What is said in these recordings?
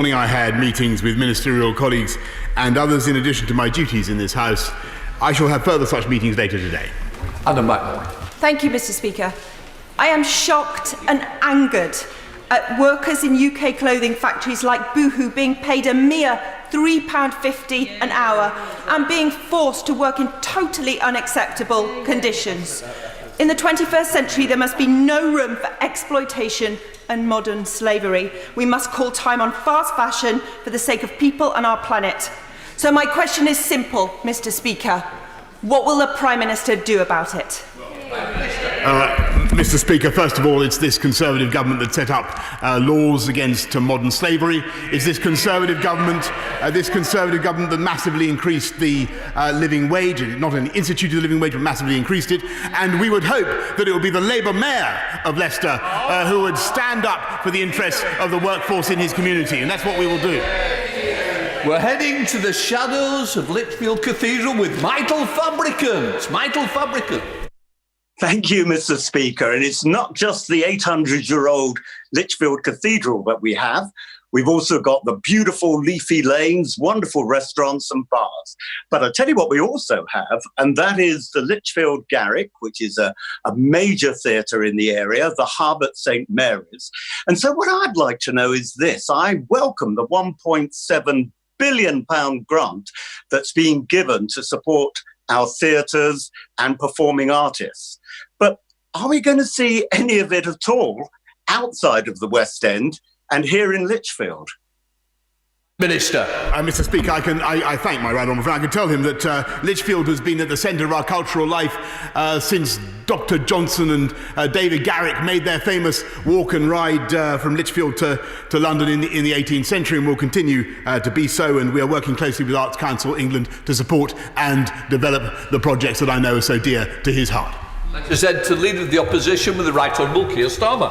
Morning I had meetings with ministerial colleagues and others in addition to my duties in this House. I shall have further such meetings later today. Anna McMillan. Thank you, Mr. Speaker. I am shocked and angered at workers in UK clothing factories like Boohoo being paid a mere £3.50 an hour and being forced to work in totally unacceptable conditions. In the 21st century, there must be no room for exploitation and modern slavery. We must call time on fast fashion for the sake of people and our planet. So my question is simple, Mr. Speaker. What will the Prime Minister do about it? Mr. Speaker, first of all, it's this Conservative government that set up laws against modern slavery. It's this Conservative government that massively increased the living wage, not only instituted the living wage, but massively increased it. And we would hope that it would be the Labour Mayor of Leicester who would stand up for the interests of the workforce in his community, and that's what we will do. We're heading to the shadows of Lichfield Cathedral with Michael Fabricant. Michael Fabricant. Thank you, Mr. Speaker. And it's not just the 800-year-old Lichfield Cathedral that we have. We've also got the beautiful leafy lanes, wonderful restaurants and bars. But I'll tell you what we also have, and that is the Lichfield Garrick, which is a major theatre in the area, the Hub at St Mary's. And so what I'd like to know is this. I welcome the £1.7 billion grant that's being given to support our theatres and performing artists. But are we going to see any of it at all outside of the West End and here in Lichfield? Minister. Mr. Speaker, I thank my right honourable friend. I can tell him that Lichfield has been at the centre of our cultural life since Dr. Johnson and David Garrick made their famous walk and ride from Lichfield to London in the 18th century, and will continue to be so. And we are working closely with Arts Council England to support and develop the projects that I know are so dear to his heart. Present to Leader of the Opposition with the Right Honourable Keir Starmer.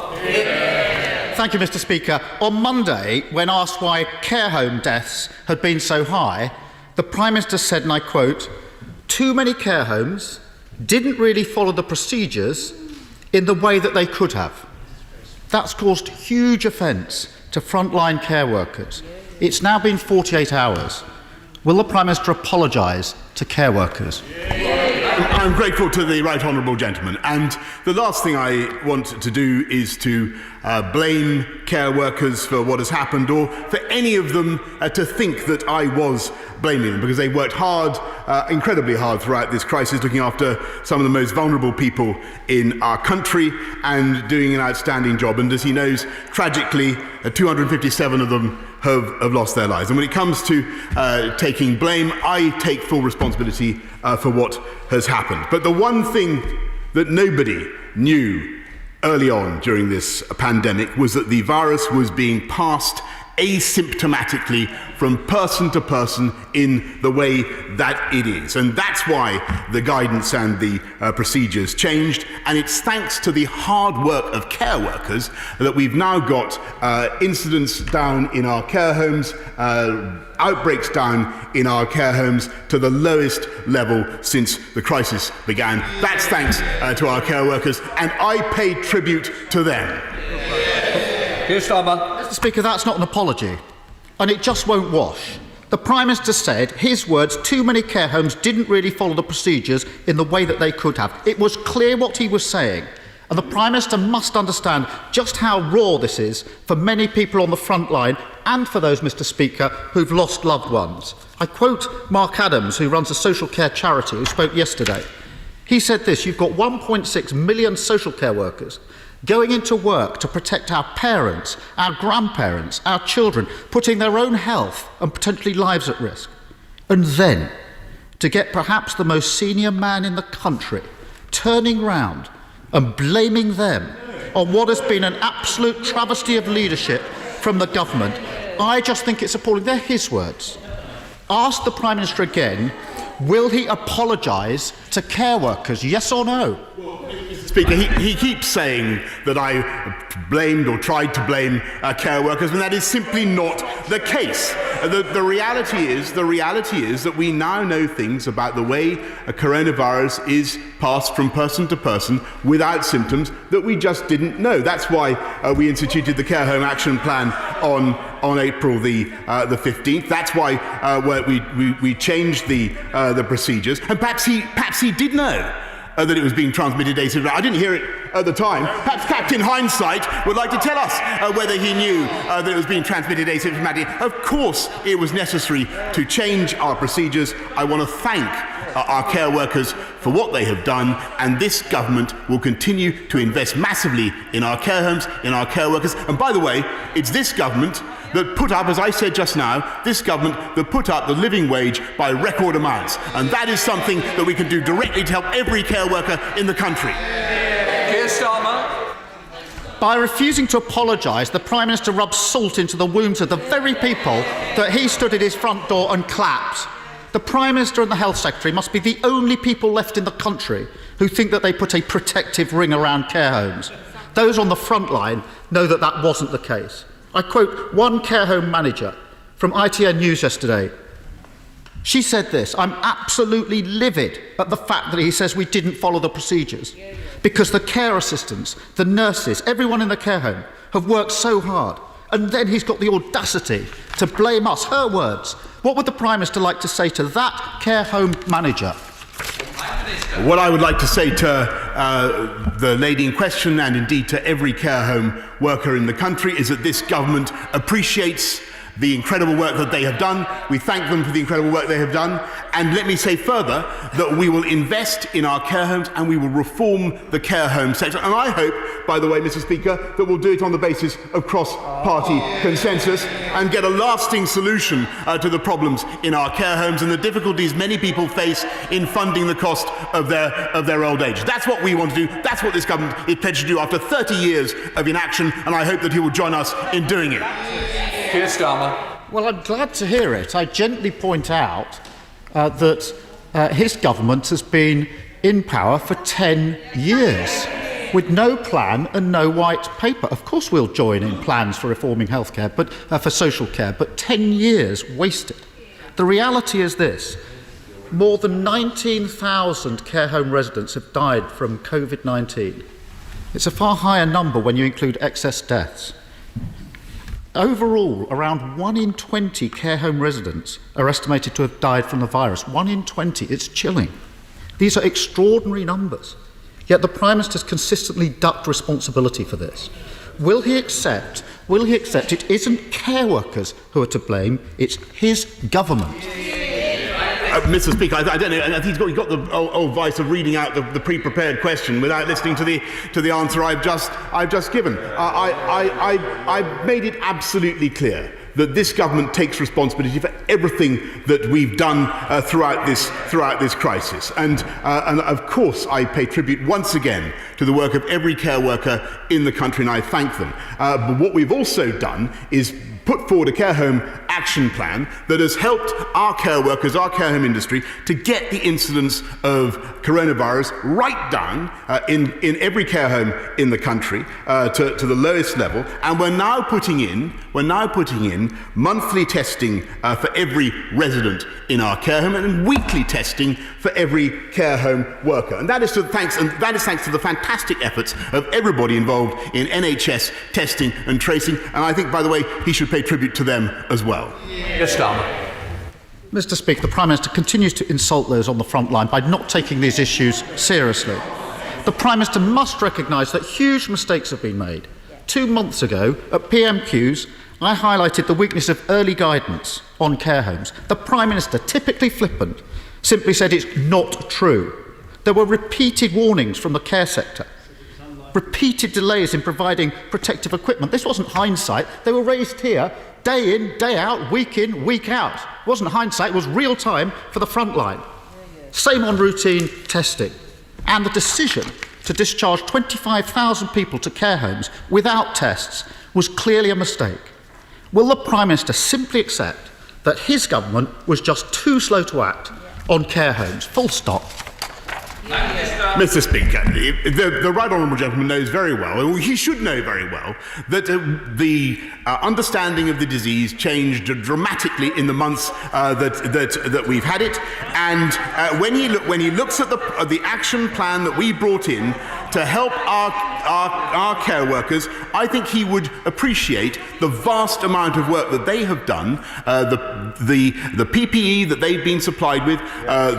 Thank you, Mr. Speaker. On Monday, when asked why care home deaths had been so high, the Prime Minister said, and I quote, "Too many care homes didn't really follow the procedures in the way that they could have." That's caused huge offence to frontline care workers. It's now been 48 hours. Will the Prime Minister apologise to care workers? I'm grateful to the right honourable gentleman, and the last thing I want to do is to blame care workers for what has happened, or for any of them to think that I was blaming them, because they worked hard, incredibly hard throughout this crisis, looking after some of the most vulnerable people in our country and doing an outstanding job. And as he knows, tragically, 257 of them have lost their lives. And when it comes to taking blame, I take full responsibility for what has happened. But the one thing that nobody knew early on during this pandemic was that the virus was being passed asymptomatically from person to person in the way that it is. And that's why the guidance and the procedures changed. And it's thanks to the hard work of care workers that we've now got incidents down in our care homes, outbreaks down in our care homes to the lowest level since the crisis began. That's thanks to our care workers, and I pay tribute to them. Mr. Speaker, that's not an apology, and it just won't wash. The Prime Minister said, his words, too many care homes didn't really follow the procedures in the way that they could have. It was clear what he was saying, and the Prime Minister must understand just how raw this is for many people on the front line and for those, Mr. Speaker, who've lost loved ones. I quote Mark Adams, who runs a social care charity, who spoke yesterday. He said this: "You've got 1.6 million social care workers going into work to protect our parents, our grandparents, our children, putting their own health and potentially lives at risk. And then, to get perhaps the most senior man in the country turning round and blaming them on what has been an absolute travesty of leadership from the government, I just think it's appalling." They're his words. Ask the Prime Minister again, will he apologise to care workers, yes or no? Speaker, he keeps saying that I blamed or tried to blame care workers, and that is simply not the case. The reality is that we now know things about the way a coronavirus is passed from person to person without symptoms that we just didn't know. That's why we instituted the Care Home Action Plan on April the 15th. That's why we changed the procedures. And perhaps he did know that it was being transmitted asymmetrically. I didn't hear it at the time. Perhaps Captain Hindsight would like to tell us whether he knew that it was being transmitted asymptomatically. Of course, it was necessary to change our procedures. I want to thank our care workers for what they have done, and this government will continue to invest massively in our care homes, in our care workers. And by the way, it's this government that put up, as I said just now, this government that put up the living wage by record amounts. And that is something that we can do directly to help every care worker in the country. Keir Starmer. By refusing to apologise, the Prime Minister rubs salt into the wounds of the very people that he stood at his front door and clapped. The Prime Minister and the Health Secretary must be the only people left in the country who think that they put a protective ring around care homes. Those on the front line know that that wasn't the case. I quote one care home manager from ITN News yesterday. She said this: "I'm absolutely livid at the fact that he says we didn't follow the procedures, because the care assistants, the nurses, everyone in the care home have worked so hard, and then he's got the audacity to blame us." Her words. What would the Prime Minister like to say to that care home manager? What I would like to say to the lady in question, and indeed to every care home worker in the country, is that this government appreciates the incredible work that they have done. We thank them for the incredible work they have done. And let me say further that we will invest in our care homes and we will reform the care home sector. And I hope, by the way, Mr. Speaker, that we'll do it on the basis of cross-party consensus and get a lasting solution to the problems in our care homes and the difficulties many people face in funding the cost of their old age. That's what we want to do. That's what this government is pledged to do after 30 years of inaction, and I hope that he will join us in doing it. Keir Starmer. Well, I'm glad to hear it. I gently point out that his government has been in power for 10 years with no plan and no white paper. Of course we'll join in plans for reforming healthcare, but for social care, but 10 years wasted. The reality is this: more than 19,000 care home residents have died from COVID-19. It's a far higher number when you include excess deaths. Overall, around 1 in 20 care home residents are estimated to have died from the virus. 1 in 20. It's chilling. These are extraordinary numbers. Yet the Prime Minister has consistently ducked responsibility for this. Will he accept it isn't care workers who are to blame, it's his government? Mr. Speaker, I don't know. I think he's got the old vice of reading out the pre-prepared question without listening to the answer I've just given. I've made it absolutely clear that this government takes responsibility for everything that we've done throughout this crisis, and of course I pay tribute once again to the work of every care worker in the country, and I thank them. But what we've also done is put forward a care home action plan that has helped our care workers, our care home industry, to get the incidence of coronavirus right down in every care home in the country to the lowest level. And we're now putting in monthly testing for every resident in our care home and weekly testing for every care home worker. And that is thanks to the fantastic efforts of everybody involved in NHS testing and tracing. And I think, by the way, he should pay tribute to them as well. Yes, Starmer. Mr. Speaker, the Prime Minister continues to insult those on the front line by not taking these issues seriously. The Prime Minister must recognise that huge mistakes have been made. 2 months ago, at PMQs, I highlighted the weakness of early guidance on care homes. The Prime Minister, typically flippant, simply said it's not true. There were repeated warnings from the care sector, repeated delays in providing protective equipment. This wasn't hindsight. They were raised here day in, day out, week in, week out. It wasn't hindsight, it was real time for the front line. Same on routine testing. And the decision to discharge 25,000 people to care homes without tests was clearly a mistake. Will the Prime Minister simply accept that his government was just too slow to act on care homes? Full stop. Mr. Speaker, the Right Honourable Gentleman knows very well, or he should know very well, that the understanding of the disease changed dramatically in the months that we've had it. And when he looks at the action plan that we brought in to help our care workers, I think he would appreciate the vast amount of work that they have done, the PPE that they've been supplied with,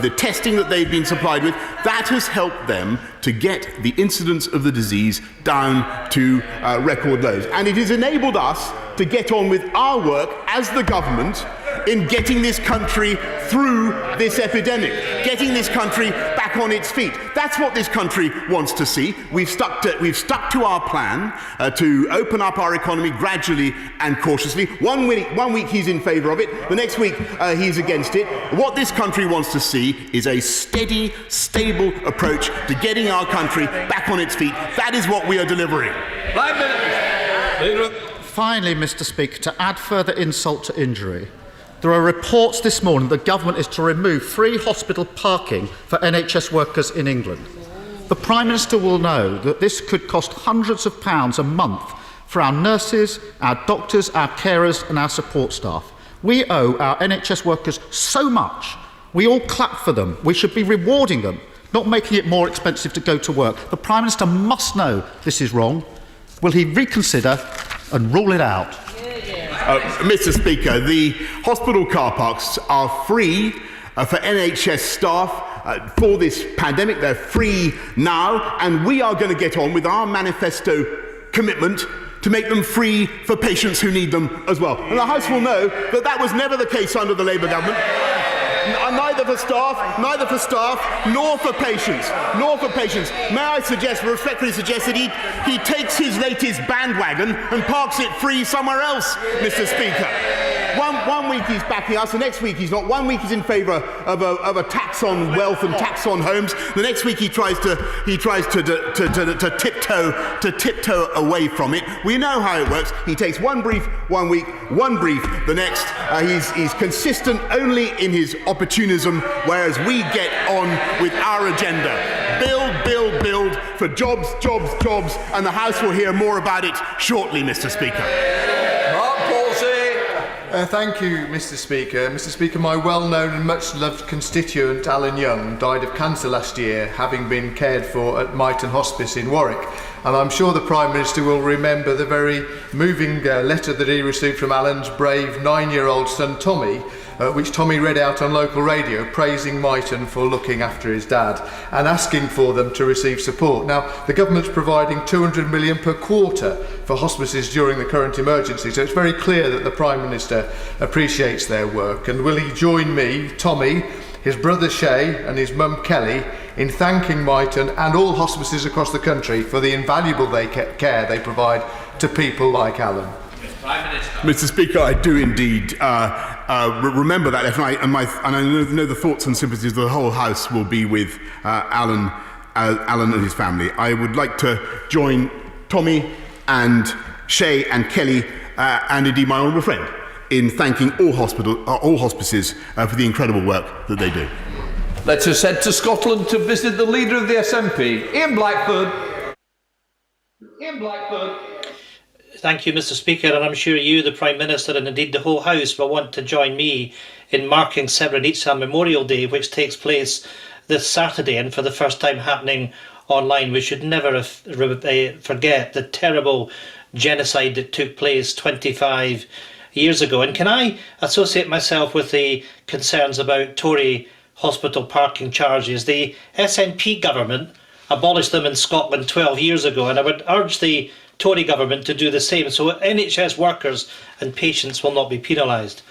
the testing that they've been supplied with. That has helped them to get the incidence of the disease down to record lows. And it has enabled us to get on with our work as the government in getting this country through this epidemic, getting this country back on its feet. That's what this country wants to see. We've stuck to our plan to open up our economy gradually and cautiously. One week he's in favour of it, the next week he's against it. What this country wants to see is a steady, stable approach to getting our country back on its feet. That is what we are delivering. 5 minutes. Finally, Mr. Speaker, to add further insult to injury, there are reports this morning the government is to remove free hospital parking for NHS workers in England. The Prime Minister will know that this could cost hundreds of pounds a month for our nurses, our doctors, our carers and our support staff. We owe our NHS workers so much. We all clap for them. We should be rewarding them, not making it more expensive to go to work. The Prime Minister must know this is wrong. Will he reconsider and rule it out? Mr. Speaker, the hospital car parks are free for NHS staff for this pandemic. They're free now, and we are going to get on with our manifesto commitment to make them free for patients who need them as well. And the House will know that that was never the case under the Labour government. Neither for staff, nor for patients, May I respectfully suggest that he takes his latest bandwagon and parks it free somewhere else, Mr. Speaker. One week he's backing us, the next week he's not. One week he's in favour of a tax on wealth and tax on homes. The next week he tries to tiptoe away from it. We know how it works. He takes one brief one week, one brief the next. He's consistent only in his opportunism, whereas we get on with our agenda. Build for jobs, and the House will hear more about it shortly, Mr. Speaker. Mark Palsey. Thank you, Mr. Speaker. Mr. Speaker, my well-known and much-loved constituent, Alan Young, died of cancer last year, having been cared for at Myton Hospice in Warwick. And I'm sure the Prime Minister will remember the very moving letter that he received from Alan's brave 9-year-old son, Tommy, which Tommy read out on local radio, praising Myton for looking after his dad and asking for them to receive support. Now, the government's providing £200 million per quarter for hospices during the current emergency, so it's very clear that the Prime Minister appreciates their work. And will he join me, Tommy, his brother Shay and his mum Kelly in thanking Myton and all hospices across the country for the invaluable care they provide to people like Alan? Mr. Speaker, I do indeed remember that, and I know the thoughts and sympathies of the whole House will be with Alan and his family. I would like to join Tommy and Shay and Kelly and indeed my honourable friend in thanking all hospices for the incredible work that they do. Let's head to Scotland to visit the leader of the SNP, Ian Blackford. Thank you, Mr. Speaker, and I'm sure you, the Prime Minister, and indeed the whole House will want to join me in marking Srebrenica Memorial Day, which takes place this Saturday and for the first time happening online. We should never forget the terrible genocide that took place 25 years ago. And can I associate myself with the concerns about Tory hospital parking charges? The SNP government abolished them in Scotland 12 years ago, and I would urge the Tory government to do the same so NHS workers and patients will not be penalised.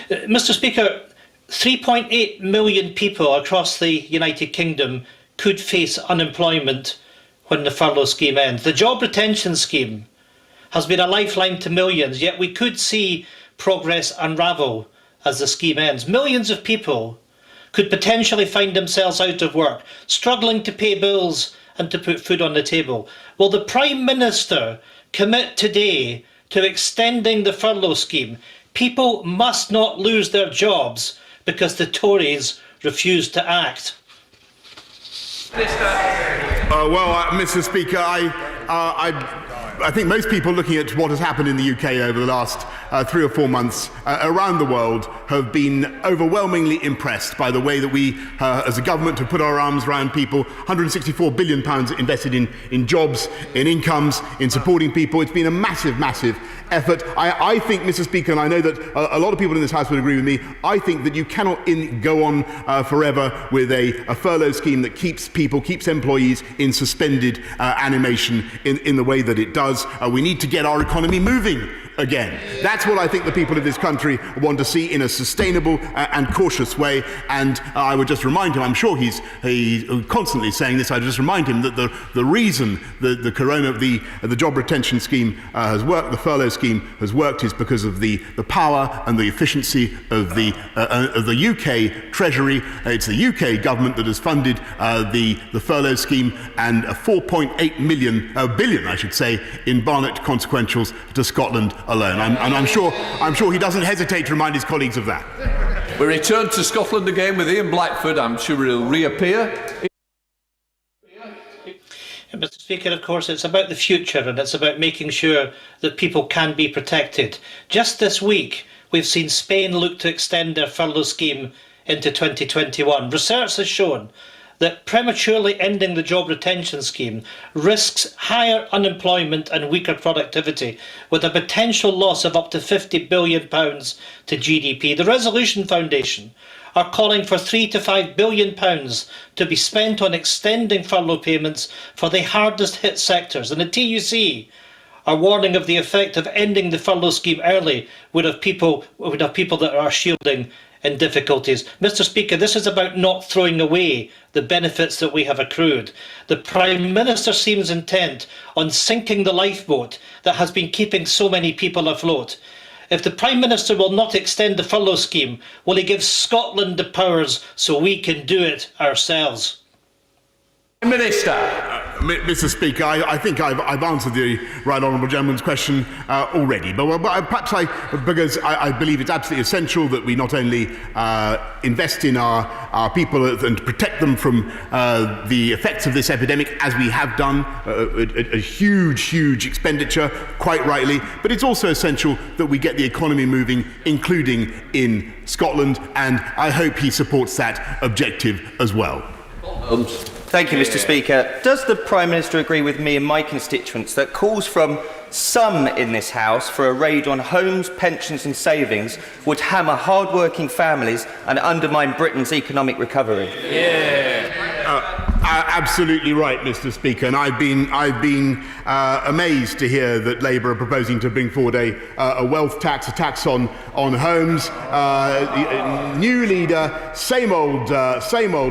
Mr. Speaker, 3.8 million people across the United Kingdom could face unemployment when the furlough scheme ends. The job retention scheme has been a lifeline to millions, yet we could see progress unravel as the scheme ends. Millions of people could potentially find themselves out of work, struggling to pay bills and to put food on the table. Will the Prime Minister commit today to extending the furlough scheme? People must not lose their jobs because the Tories refuse to act. Mr. Speaker, I think most people looking at what has happened in the UK over the last 3 or 4 months around the world have been overwhelmingly impressed by the way that we, as a government, have put our arms around people. £164 billion invested in jobs, in incomes, in supporting people. It's been a massive, massive effort. I think, Mr. Speaker, and I know that a lot of people in this House would agree with me, I think that you cannot go on forever with a furlough scheme that keeps employees in suspended animation in the way that it does. We need to get our economy moving again. That's what I think the people of this country want to see in a sustainable and cautious way. And I would just remind him, I'm sure he's constantly saying this, I would just remind him that the reason the job retention scheme has worked, the furlough scheme has worked, is because of the power and the efficiency of the UK Treasury. It's the UK government that has funded the furlough scheme, and 4.8 billion, I should say, in Barnett consequentials to Scotland alone. I'm sure he doesn't hesitate to remind his colleagues of that. We return to Scotland again with Ian Blackford. I'm sure he'll reappear. Mr. Speaker, of course, it's about the future, and it's about making sure that people can be protected. Just this week, we've seen Spain look to extend their furlough scheme into 2021. Research has shown that prematurely ending the job retention scheme risks higher unemployment and weaker productivity, with a potential loss of up to £50 billion to GDP. The Resolution Foundation are calling for £3 to £5 billion to be spent on extending furlough payments for the hardest hit sectors. And the TUC are warning of the effect of ending the furlough scheme early would have people that are shielding in difficulties. Mr. Speaker, this is about not throwing away the benefits that we have accrued. The Prime Minister seems intent on sinking the lifeboat that has been keeping so many people afloat. If the Prime Minister will not extend the furlough scheme, will he give Scotland the powers so we can do it ourselves? Minister. Mr. Speaker, I think I've answered the right honourable gentleman's question already, but perhaps because I believe it's absolutely essential that we not only invest in our people and protect them from the effects of this epidemic, as we have done, a huge expenditure, quite rightly, but it's also essential that we get the economy moving, including in Scotland, and I hope he supports that objective as well. Thank you, Mr. Speaker. Does the Prime Minister agree with me and my constituents that calls from some in this House for a raid on homes, pensions and savings would hammer hard-working families and undermine Britain's economic recovery? Absolutely right, Mr. Speaker, and I've been amazed to hear that Labour are proposing to bring forward a wealth tax, a tax on homes. New leader, same old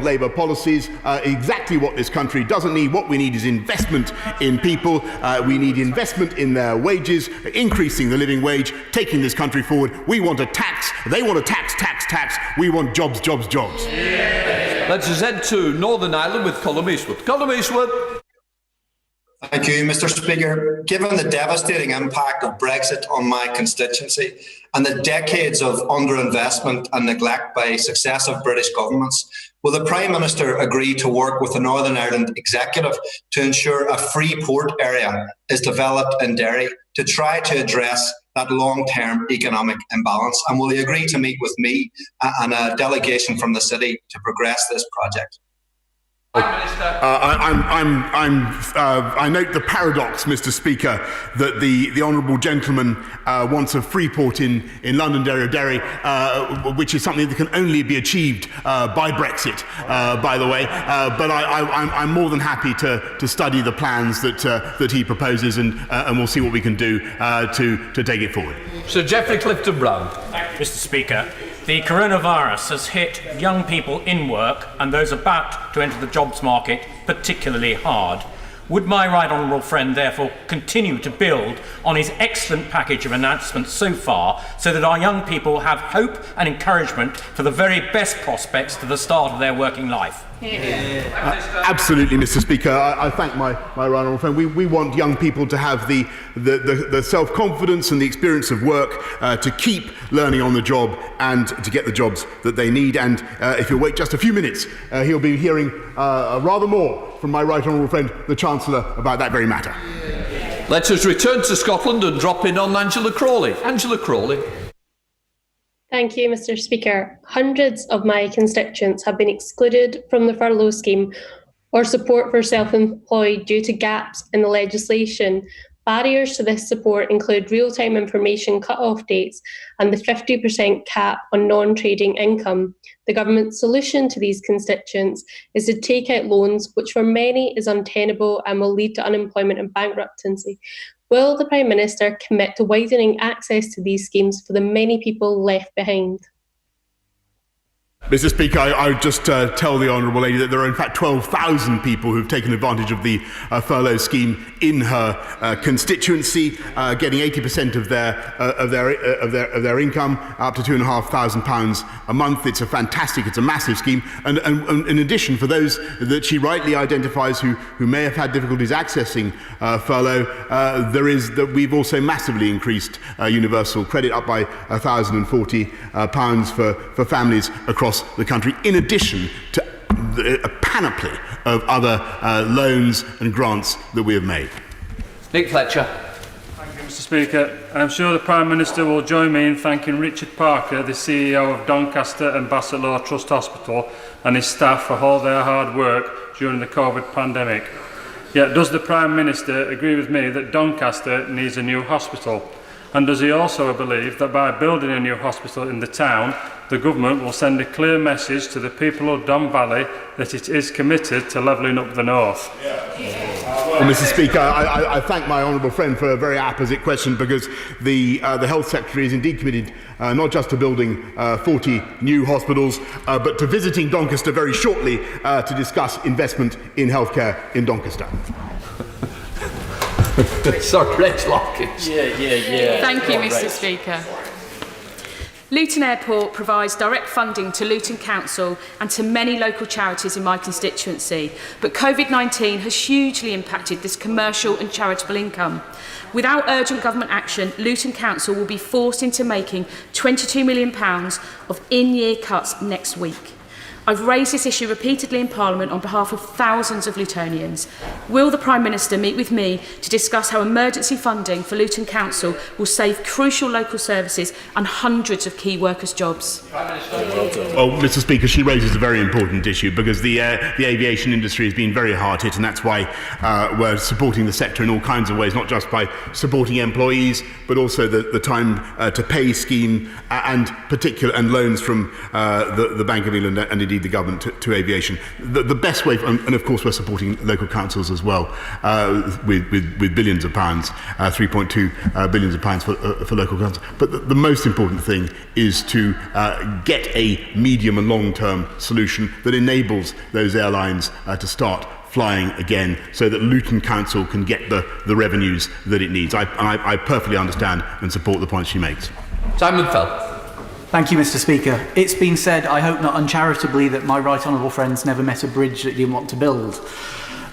Labour policies. Exactly what this country doesn't need. What we need is investment in people. We need investment in their wages, increasing the living wage, taking this country forward. We want a tax. They want a tax. We want jobs. Let's head to Northern Ireland with Colm Eastwood. Colm Eastwood. Thank you, Mr. Speaker. Given the devastating impact of Brexit on my constituency and the decades of underinvestment and neglect by successive British governments, will the Prime Minister agree to work with the Northern Ireland Executive to ensure a free port area is developed in Derry to try to address that long-term economic imbalance? And will he agree to meet with me and a delegation from the city to progress this project? I note the paradox, Mr. Speaker, that the honourable gentleman wants a free port in Londonderry, which is something that can only be achieved by Brexit, by the way. But I'm more than happy to study the plans that he proposes, and we'll see what we can do to take it forward. Sir Geoffrey Clifton Brown. Mr. Speaker, the coronavirus has hit young people in work and those about to enter the jobs market particularly hard. Would my right honourable friend therefore continue to build on his excellent package of announcements so far, so that our young people have hope and encouragement for the very best prospects to the start of their working life? Absolutely, Mr. Speaker. I thank my right honourable friend. We want young people to have the self-confidence and the experience of work to keep learning on the job and to get the jobs that they need. And if you'll wait just a few minutes, he'll be hearing rather more from my right honourable friend, the Chancellor, about that very matter. Let us return to Scotland and drop in on Angela Crawley. Angela Crawley. Thank you, Mr. Speaker. Hundreds of my constituents have been excluded from the furlough scheme or support for self-employed due to gaps in the legislation. Barriers to this support include real-time information cut-off dates and the 50% cap on non-trading income. The government's solution to these constituents is to take out loans, which for many is untenable and will lead to unemployment and bankruptcy. Will the Prime Minister commit to widening access to these schemes for the many people left behind? Mr. Speaker, I would just tell the Honourable Lady that there are in fact 12,000 people who've taken advantage of the furlough scheme in her constituency, getting 80% of their income, up to £2,500 a month. It's a massive scheme. And in addition, for those that she rightly identifies who may have had difficulties accessing furlough, we've also massively increased universal credit up by £1,040 for families across the country, in addition to a panoply of other loans and grants that we have made. Nick Fletcher. Thank you, Mr. Speaker. I'm sure the Prime Minister will join me in thanking Richard Parker, the CEO of Doncaster and Bassetlaw Trust Hospital, and his staff for all their hard work during the COVID pandemic. Yet does the Prime Minister agree with me that Doncaster needs a new hospital? And does he also believe that by building a new hospital in the town, the government will send a clear message to the people of Don Valley that it is committed to levelling up the north? Well, Mr. Speaker, I thank my honourable friend for a very apposite question, because the Health Secretary is indeed committed not just to building 40 new hospitals, but to visiting Doncaster very shortly to discuss investment in healthcare in Doncaster. Sorry, Reg Lockins. Yeah. Thank you, Mr. Speaker. Luton Airport provides direct funding to Luton Council and to many local charities in my constituency, but COVID-19 has hugely impacted this commercial and charitable income. Without urgent government action, Luton Council will be forced into making £22 million of in-year cuts next week. I've raised this issue repeatedly in Parliament on behalf of thousands of Lutonians. Will the Prime Minister meet with me to discuss how emergency funding for Luton Council will save crucial local services and hundreds of key workers' jobs? Well, Mr. Speaker, she raises a very important issue, because the aviation industry has been very hard hit, and that's why we're supporting the sector in all kinds of ways, not just by supporting employees, but also the time to pay scheme and loans from the Bank of England and indeed the government to aviation. The best way, and of course we're supporting local councils as well with billions of pounds, 3.2 billions of pounds for local councils. But the most important thing is to get a medium and long-term solution that enables those airlines to start flying again, so that Luton Council can get the revenues that it needs. I perfectly understand and support the point she makes. Simon Fell. Thank you, Mr. Speaker. It's been said, I hope not uncharitably, that my right honourable friends never met a bridge that he didn't want to build.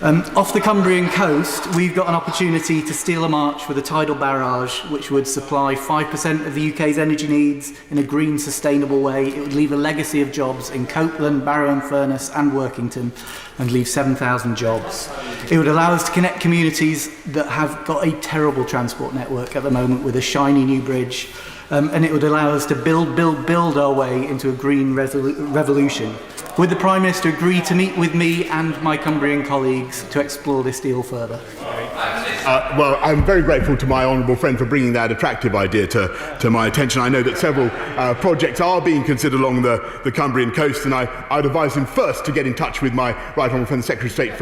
Off the Cumbrian coast, we've got an opportunity to steal a march with a tidal barrage which would supply 5% of the UK's energy needs in a green, sustainable way. It would leave a legacy of jobs in Copeland, Barrow-in-Furness and Workington, and leave 7,000 jobs. It would allow us to connect communities that have got a terrible transport network at the moment with a shiny new bridge. And it would allow us to build our way into a green revolution. Would the Prime Minister agree to meet with me and my Cumbrian colleagues to explore this deal further? Well, I'm very grateful to my honourable friend for bringing that attractive idea to my attention. I know that several projects are being considered along the Cumbrian coast, and I'd advise him first to get in touch with my right honourable friend, the Secretary of State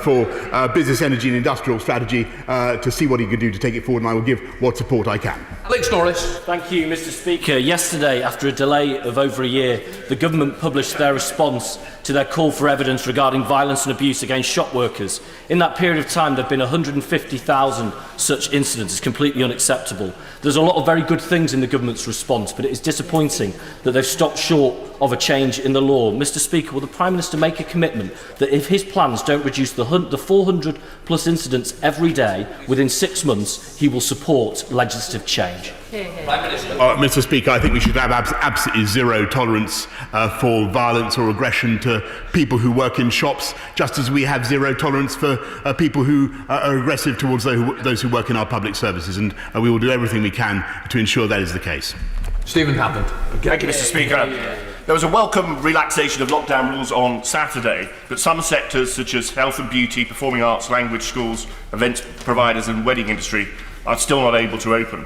for Business, Energy and Industrial Strategy to see what he can do to take it forward, and I will give what support I can. Alex Norris. Thank you, Mr. Speaker. Yesterday, after a delay of over a year, the government published their response to their call for evidence regarding violence and abuse against shop workers. In that period of time, there have been 150,000 such incidents. It's completely unacceptable. There's a lot of very good things in the government's response, but it is disappointing that they've stopped short of a change in the law. Mr. Speaker, will the Prime Minister make a commitment that if his plans don't reduce the 400 plus incidents every day within 6 months, he will support legislative change? change. Prime Minister. Mr. Speaker, I think we should have absolutely zero tolerance for violence or aggression to people who work in shops, just as we have zero tolerance for people who are aggressive towards those who work in our public services, and we will do everything we can to ensure that is the case. Stephen Hammond. Thank you, Mr. Speaker. There was a welcome relaxation of lockdown rules on Saturday, but some sectors such as health and beauty, performing arts, language schools, events providers and wedding industry are still not able to open.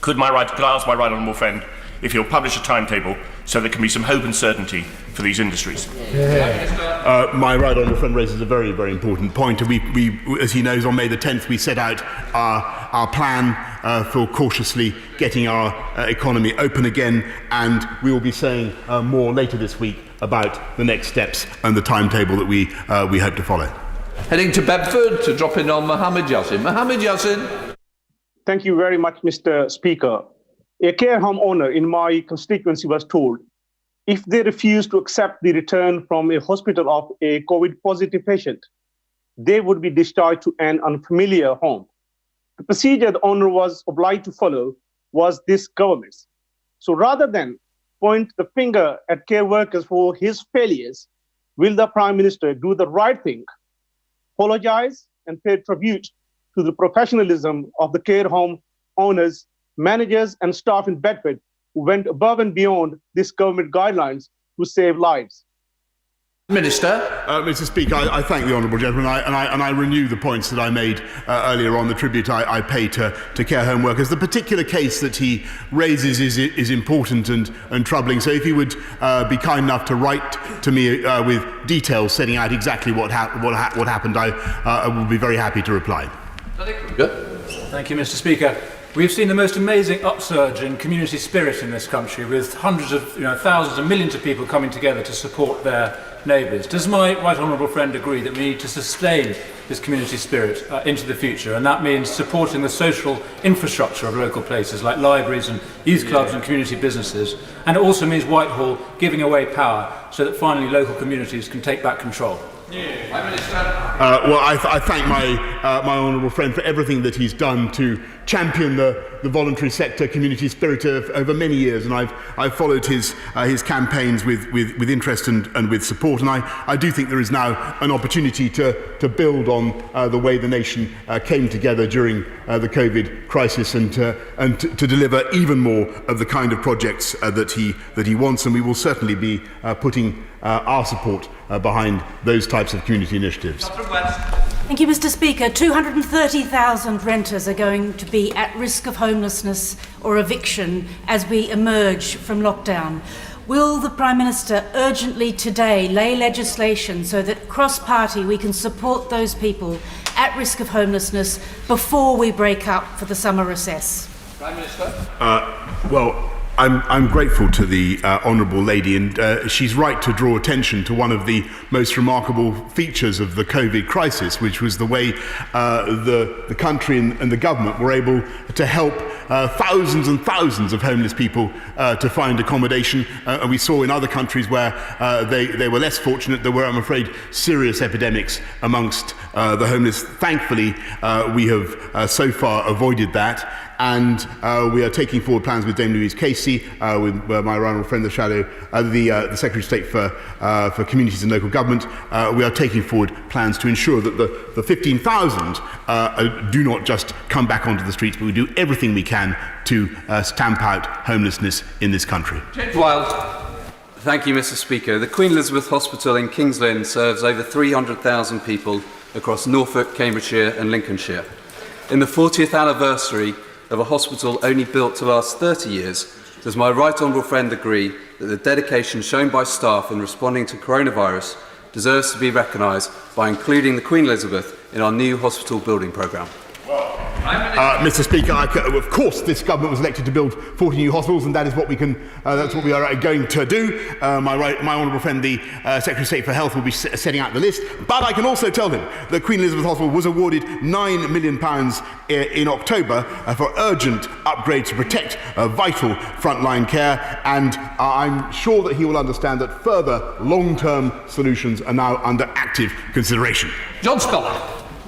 Could I ask my right honourable friend if he'll publish a timetable so there can be some hope and certainty for these industries? My right honourable friend raises a very, very important point. We, as he knows, on May the 10th we set out our plan for cautiously getting our economy open again, and we will be saying more later this week about the next steps and the timetable that we hope to follow. Heading to Bedford to drop in on Mohammed Yassin. Mohammed Yassin. Thank you very much, Mr. Speaker. A care home owner in my constituency was told if they refuse to accept the return from a hospital of a COVID-positive patient, they would be discharged to an unfamiliar home. The procedure the owner was obliged to follow was this government's. So rather than point the finger at care workers for his failures, will the Prime Minister do the right thing, apologize and pay tribute to the professionalism of the care home owners, managers and staff in Bedford who went above and beyond this government guidelines to save lives? Minister. Mr. Speaker, I thank the honourable gentleman, and I renew the points that I made earlier on, the tribute I pay to care home workers. The particular case that he raises is important and troubling, so if he would be kind enough to write to me with details setting out exactly what happened, I will be very happy to reply. Thank you, Mr. Speaker. We've seen the most amazing upsurge in community spirit in this country, with hundreds of, thousands and millions of people coming together to support their neighbours. Does my right honourable friend agree that we need to sustain this community spirit into the future, and that means supporting the social infrastructure of local places like libraries and youth clubs and community businesses, and it also means Whitehall giving away power so that finally local communities can take back control? Well, I thank my honourable friend for everything that he's done to champion the voluntary sector community spirit over many years, and I've followed his campaigns with interest and with support, and I do think there is now an opportunity to build on the way the nation came together during the COVID crisis and to deliver even more of the kind of projects that he wants, and we will certainly be putting our support behind those types of community initiatives. Thank you, Mr. Speaker. 230,000 renters are going to be at risk of homelessness or eviction as we emerge from lockdown. Will the Prime Minister urgently today lay legislation so that cross-party we can support those people at risk of homelessness before we break up for the summer recess? Prime Minister. Well, I'm grateful to the honourable lady, and she's right to draw attention to one of the most remarkable features of the COVID crisis, which was the way the country and the government were able to help thousands and thousands of homeless people to find accommodation. And we saw in other countries where they were less fortunate, there were, I'm afraid, serious epidemics amongst the homeless. Thankfully, we have so far avoided that. And we are taking forward plans with Dame Louise Casey, with my right honourable friend, the Secretary of State for Communities and Local Government. We are taking forward plans to ensure that the 15,000 do not just come back onto the streets, but we do everything we can to stamp out homelessness in this country. Wild. Thank you, Mr. Speaker. The Queen Elizabeth Hospital in Kings Lynn serves over 300,000 people across Norfolk, Cambridgeshire and Lincolnshire. In the 40th anniversary of a hospital only built to last 30 years, does my right honourable friend agree that the dedication shown by staff in responding to coronavirus deserves to be recognised by including the Queen Elizabeth in our new hospital building programme? Mr. Speaker, of course, this government was elected to build 40 new hospitals, and that is what we can. That's what we are going to do. My honourable friend, the Secretary of State for Health, will be setting out the list. But I can also tell him that Queen Elizabeth Hospital was awarded £9 million in October for urgent upgrades to protect vital frontline care, and I'm sure that he will understand that further long-term solutions are now under active consideration. John Scholar.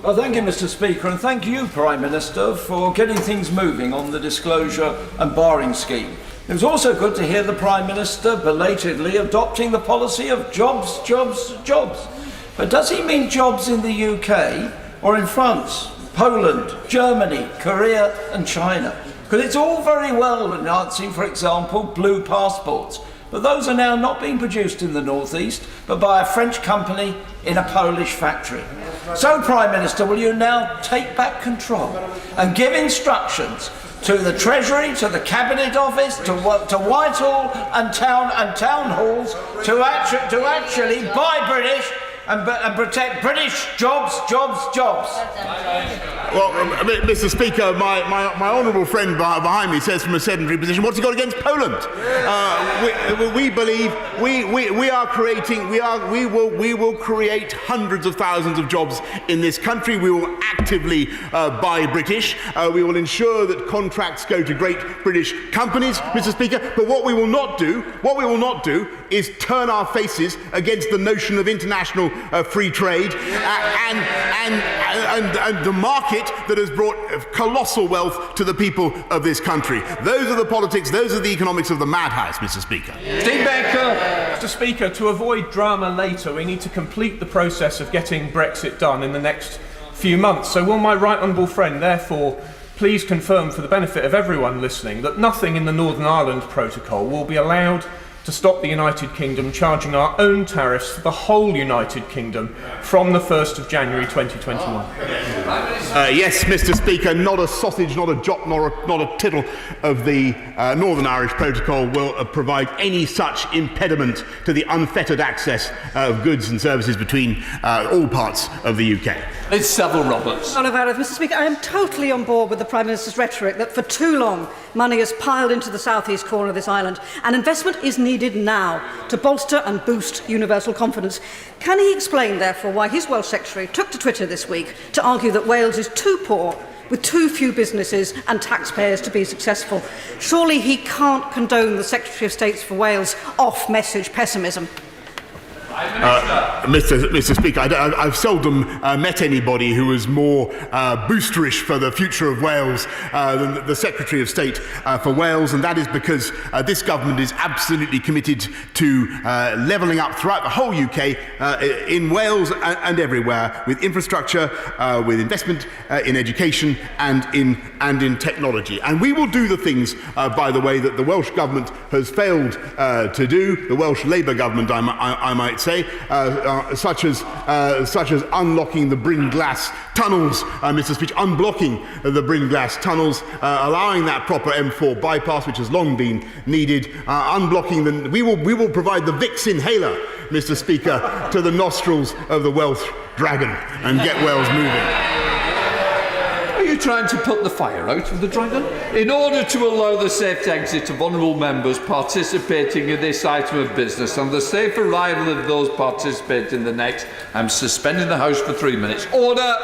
Well, thank you, Mr. Speaker, and thank you, Prime Minister, for getting things moving on the disclosure and barring scheme. It was also good to hear the Prime Minister belatedly adopting the policy of jobs, jobs, jobs. But does he mean jobs in the UK or in France, Poland, Germany, Korea and China? Because it's all very well announcing, for example, blue passports, but those are now not being produced in the northeast, but by a French company in a Polish factory. So, Prime Minister, will you now take back control and give instructions to the Treasury, to the Cabinet Office, to Whitehall and town halls to actually buy British and protect British jobs, jobs, jobs? Well, Mr. Speaker, my honourable friend behind me says from a sedentary position, what's he got against Poland? We believe we will create hundreds of thousands of jobs in this country. We will actively buy British. We will ensure that contracts go to great British companies, Mr. Speaker. But what we will not do is turn our faces against the notion of international free trade and the market that has brought colossal wealth to the people of this country. Those are the politics, those are the economics of the madhouse, Mr. Speaker. Steve Baker. Mr. Speaker, to avoid drama later, we need to complete the process of getting Brexit done in the next few months. So will my right honourable friend therefore please confirm, for the benefit of everyone listening, that nothing in the Northern Ireland Protocol will be allowed to stop the United Kingdom charging our own tariffs for the whole United Kingdom from the 1st of January 2021? Yes, Mr. Speaker, not a sausage, not a jot, not a tittle of the Northern Irish Protocol will provide any such impediment to the unfettered access of goods and services between all parts of the UK. It's Savile Roberts. Mr. Speaker, I am totally on board with the Prime Minister's rhetoric that for too long money has piled into the southeast corner of this island, and investment is needed now to bolster and boost universal confidence. Can he explain, therefore, why his Welsh Secretary took to Twitter this week to argue that Wales is too poor, with too few businesses and taxpayers to be successful? Surely he can't condone the Secretary of State's for Wales off-message pessimism. Mr. Speaker, I've seldom met anybody who was more boosterish for the future of Wales than the Secretary of State for Wales, and that is because this government is absolutely committed to levelling up throughout the whole UK, in Wales and everywhere, with infrastructure, with investment in education and in technology. And we will do the things, by the way, that the Welsh Government has failed to do, the Welsh Labour Government, I might say, such as unlocking the Bryn Glas tunnels, Mr. Speaker, unblocking the Bryn Glas tunnels, allowing that proper M4 bypass, which has long been needed, unblocking the. We will provide the Vicks inhaler, Mr. Speaker, to the nostrils of the Welsh dragon and get Wales moving. Are you trying to put the fire out of the dragon? In order to allow the safe exit of honourable members participating in this item of business and the safe arrival of those participating in the next, I'm suspending the House for 3 minutes. Order!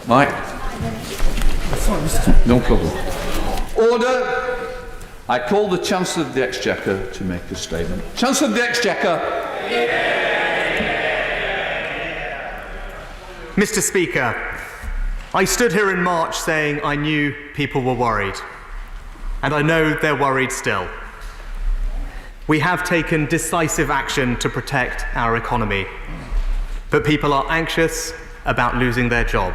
Mike? No problem. Order! I call the Chancellor of the Exchequer to make a statement. Chancellor of the Exchequer! Mr. Speaker, I stood here in March saying I knew people were worried, and I know they're worried still. We have taken decisive action to protect our economy, but people are anxious about losing their job,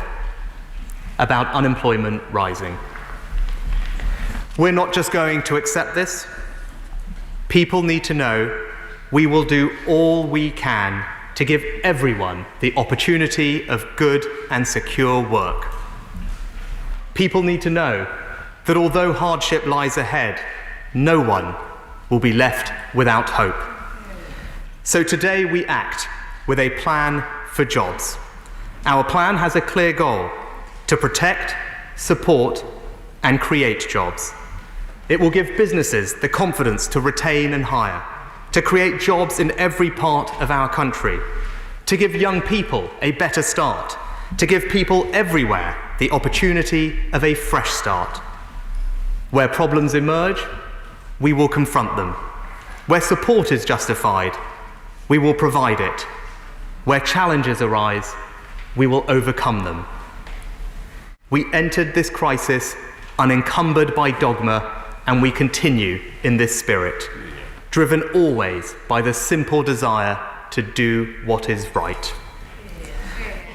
about unemployment rising. We're not just going to accept this. People need to know we will do all we can to give everyone the opportunity of good and secure work. People need to know that although hardship lies ahead, no one will be left without hope. So today we act with a plan for jobs. Our plan has a clear goal: to protect, support, and create jobs. It will give businesses the confidence to retain and hire, to create jobs in every part of our country, to give young people a better start, to give people everywhere the opportunity of a fresh start. Where problems emerge, we will confront them. Where support is justified, we will provide it. Where challenges arise, we will overcome them. We entered this crisis unencumbered by dogma, and we continue in this spirit, driven always by the simple desire to do what is right.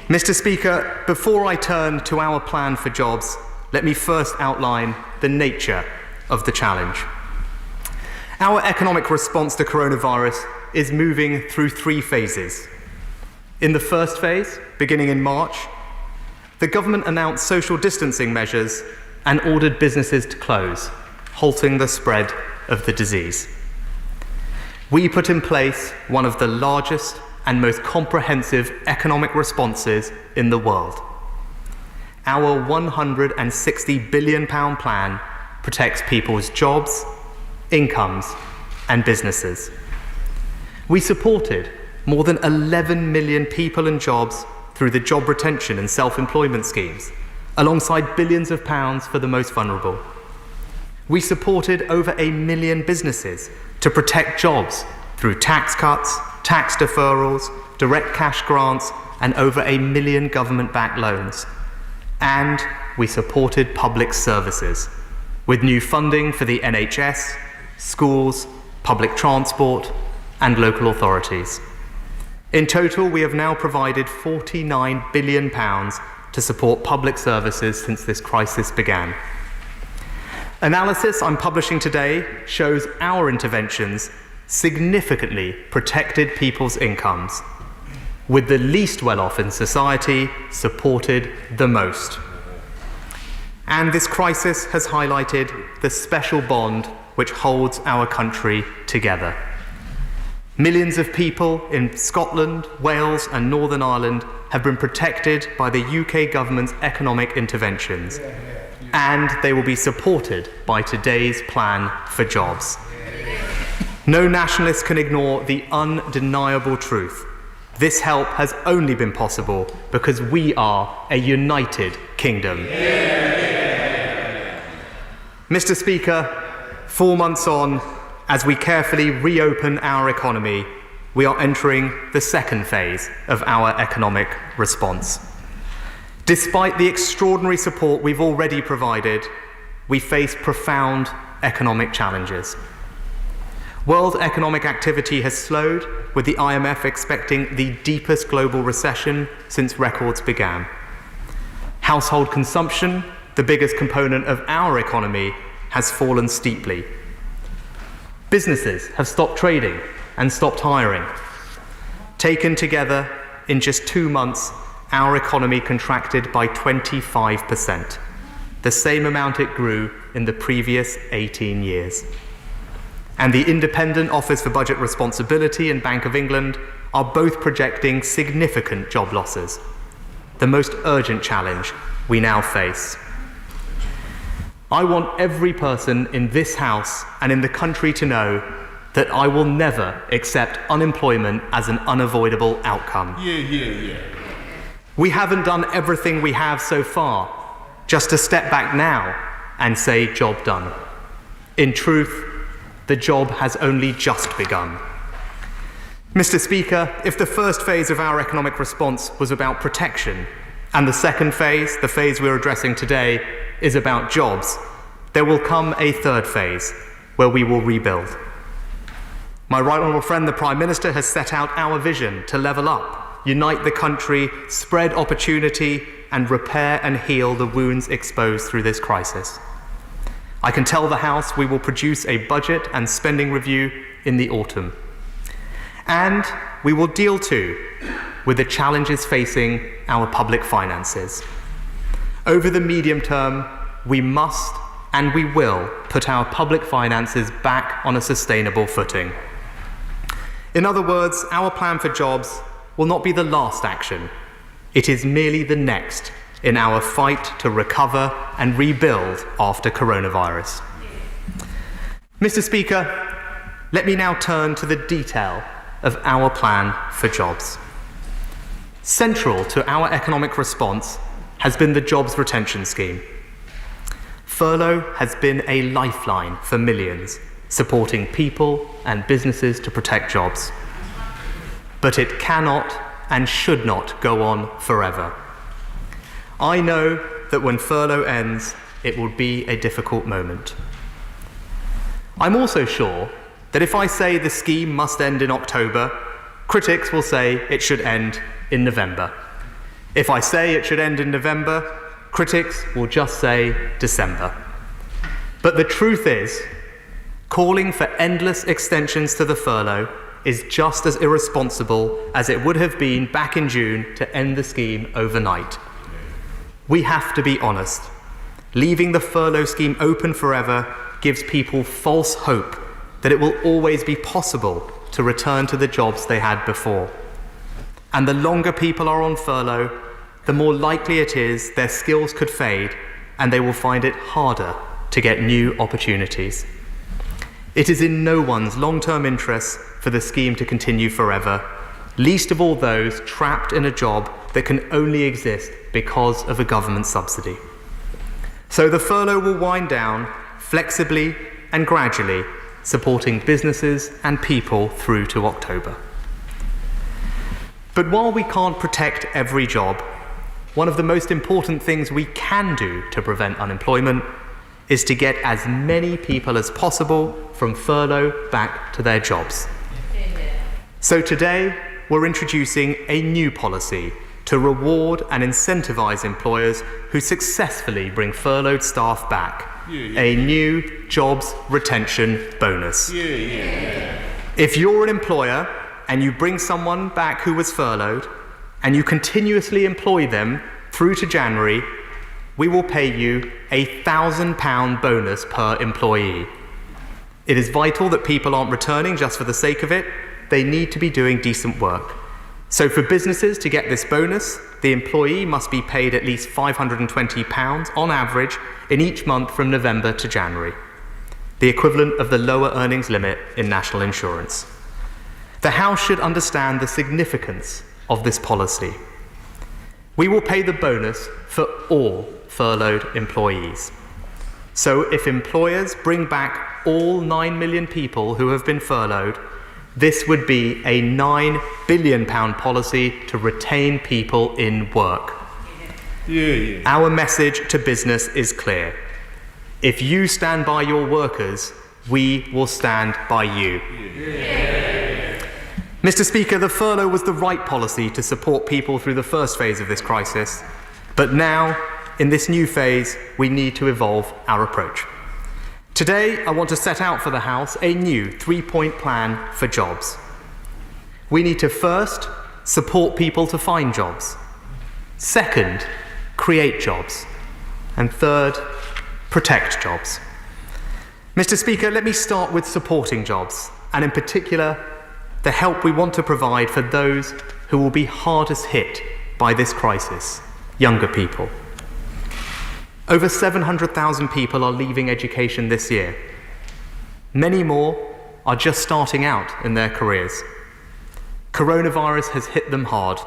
Mr. Speaker, before I turn to our plan for jobs, let me first outline the nature of the challenge. Our economic response to coronavirus is moving through 3 phases. In the first phase, beginning in March, the government announced social distancing measures and ordered businesses to close, halting the spread of the disease. We put in place one of the largest and most comprehensive economic responses in the world. Our £160 billion plan protects people's jobs, incomes, and businesses. We supported more than 11 million people and jobs through the job retention and self-employment schemes, alongside billions of pounds for the most vulnerable. We supported over 1 million businesses to protect jobs through tax cuts, tax deferrals, direct cash grants, and over 1 million government-backed loans. And we supported public services with new funding for the NHS, schools, public transport, and local authorities. In total, we have now provided £49 billion to support public services since this crisis began. Analysis I'm publishing today shows our interventions significantly protected people's incomes, with the least well-off in society supported the most. And this crisis has highlighted the special bond which holds our country together. Millions of people in Scotland, Wales, and Northern Ireland have been protected by the UK government's economic interventions, and they will be supported by today's plan for jobs. No nationalist can ignore the undeniable truth. This help has only been possible because we are a united kingdom. Mr. Speaker, 4 months on, as we carefully reopen our economy, we are entering the second phase of our economic response. Despite the extraordinary support we've already provided, we face profound economic challenges. World economic activity has slowed, with the IMF expecting the deepest global recession since records began. Household consumption, the biggest component of our economy, has fallen steeply. Businesses have stopped trading and stopped hiring. Taken together, in just 2 months, our economy contracted by 25%, the same amount it grew in the previous 18 years. And the Independent Office for Budget Responsibility and Bank of England are both projecting significant job losses, the most urgent challenge we now face. I want every person in this House and in the country to know that I will never accept unemployment as an unavoidable outcome. We haven't done everything we have so far just to step back now and say job done. In truth, the job has only just begun. Mr. Speaker, if the first phase of our economic response was about protection, and the second phase, the phase we're addressing today, is about jobs, there will come a third phase where we will rebuild. My right honourable friend, the Prime Minister, has set out our vision to level up, unite the country, spread opportunity, and repair and heal the wounds exposed through this crisis. I can tell the House we will produce a budget and spending review in the autumn. And we will deal too with the challenges facing our public finances. Over the medium term, we must and we will put our public finances back on a sustainable footing. In other words, our plan for jobs will not be the last action. It is merely the next in our fight to recover and rebuild after coronavirus. Mr. Speaker, let me now turn to the detail of our plan for jobs. Central to our economic response has been the Jobs Retention Scheme. Furlough has been a lifeline for millions, supporting people and businesses to protect jobs. But it cannot and should not go on forever. I know that when furlough ends, it will be a difficult moment. I'm also sure that if I say the scheme must end in October, critics will say it should end in November. If I say it should end in November, critics will just say December. But the truth is, calling for endless extensions to the furlough is just as irresponsible as it would have been back in June to end the scheme overnight. We have to be honest. Leaving the furlough scheme open forever gives people false hope that it will always be possible to return to the jobs they had before. And the longer people are on furlough, the more likely it is their skills could fade and they will find it harder to get new opportunities. It is in no one's long-term interest for the scheme to continue forever, least of all those trapped in a job that can only exist because of a government subsidy. So the furlough will wind down flexibly and gradually, supporting businesses and people through to October. But while we can't protect every job, one of the most important things we can do to prevent unemployment is to get as many people as possible from furlough back to their jobs. So today, we're introducing a new policy to reward and incentivise employers who successfully bring furloughed staff back. A new jobs retention bonus. If you're an employer and you bring someone back who was furloughed and you continuously employ them through to January, we will pay you £1,000 bonus per employee. It is vital that people aren't returning just for the sake of it. They need to be doing decent work. So for businesses to get this bonus, the employee must be paid at least £520 on average in each month from November to January, the equivalent of the lower earnings limit in national insurance. The House should understand the significance of this policy. We will pay the bonus for all furloughed employees. So if employers bring back all 9 million people who have been furloughed, this would be a £9 billion policy to retain people in work. Our message to business is clear. If you stand by your workers, we will stand by you. Mr. Speaker, the furlough was the right policy to support people through the first phase of this crisis. But now, in this new phase, we need to evolve our approach. Today, I want to set out for the House a new 3-point plan for jobs. We need to first support people to find jobs. Second, create jobs. And third, protect jobs. Mr. Speaker, let me start with supporting jobs, and in particular, the help we want to provide for those who will be hardest hit by this crisis, younger people. Over 700,000 people are leaving education this year. Many more are just starting out in their careers. Coronavirus has hit them hard.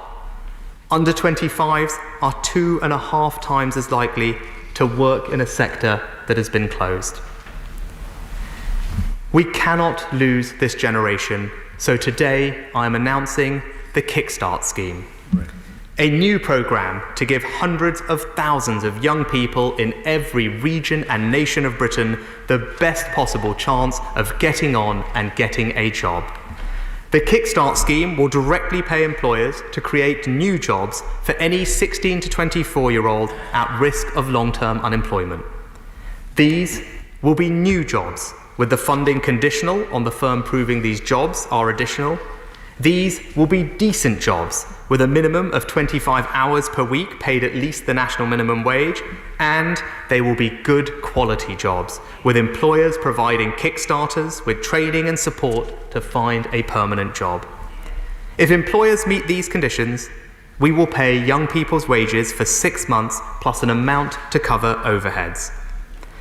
Under 25s are 2.5 times as likely to work in a sector that has been closed. We cannot lose this generation, so today I am announcing the Kickstart scheme. A new programme to give hundreds of thousands of young people in every region and nation of Britain the best possible chance of getting on and getting a job. The Kickstart scheme will directly pay employers to create new jobs for any 16 to 24-year-old at risk of long-term unemployment. These will be new jobs, with the funding conditional on the firm proving these jobs are additional. These will be decent jobs, with a minimum of 25 hours per week paid at least the national minimum wage, and they will be good quality jobs, with employers providing Kickstarters with training and support to find a permanent job. If employers meet these conditions, we will pay young people's wages for 6 months plus an amount to cover overheads.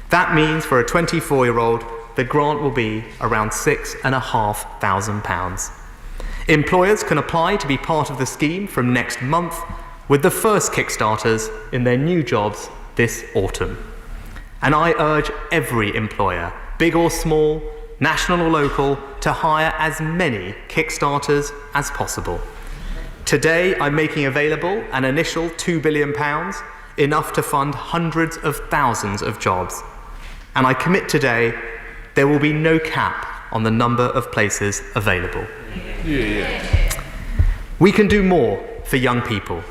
That means for a 24-year-old, the grant will be around £6,500. Employers can apply to be part of the scheme from next month, with the first Kickstarters in their new jobs this autumn. And I urge every employer, big or small, national or local, to hire as many Kickstarters as possible. Today, I'm making available an initial £2 billion, enough to fund hundreds of thousands of jobs. And I commit today, there will be no cap on the number of places available. We can do more for young people.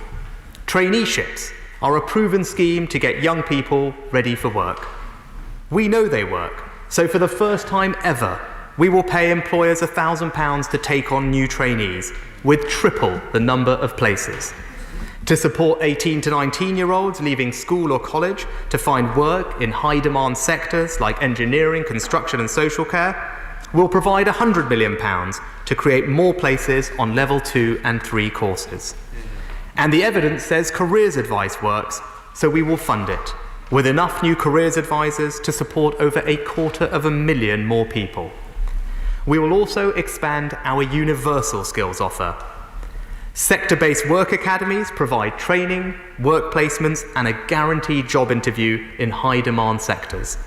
Traineeships are a proven scheme to get young people ready for work. We know they work, so for the first time ever, we will pay employers £1,000 to take on new trainees, with triple the number of places. To support 18 to 19-year-olds leaving school or college to find work in high-demand sectors like engineering, construction and social care, we'll provide £100 million to create more places on level 2 and 3 courses. And the evidence says careers advice works, so we will fund it, with enough new careers advisors to support over 250,000 more people. We will also expand our universal skills offer. Sector-based work academies provide training, work placements, and a guaranteed job interview in high-demand sectors.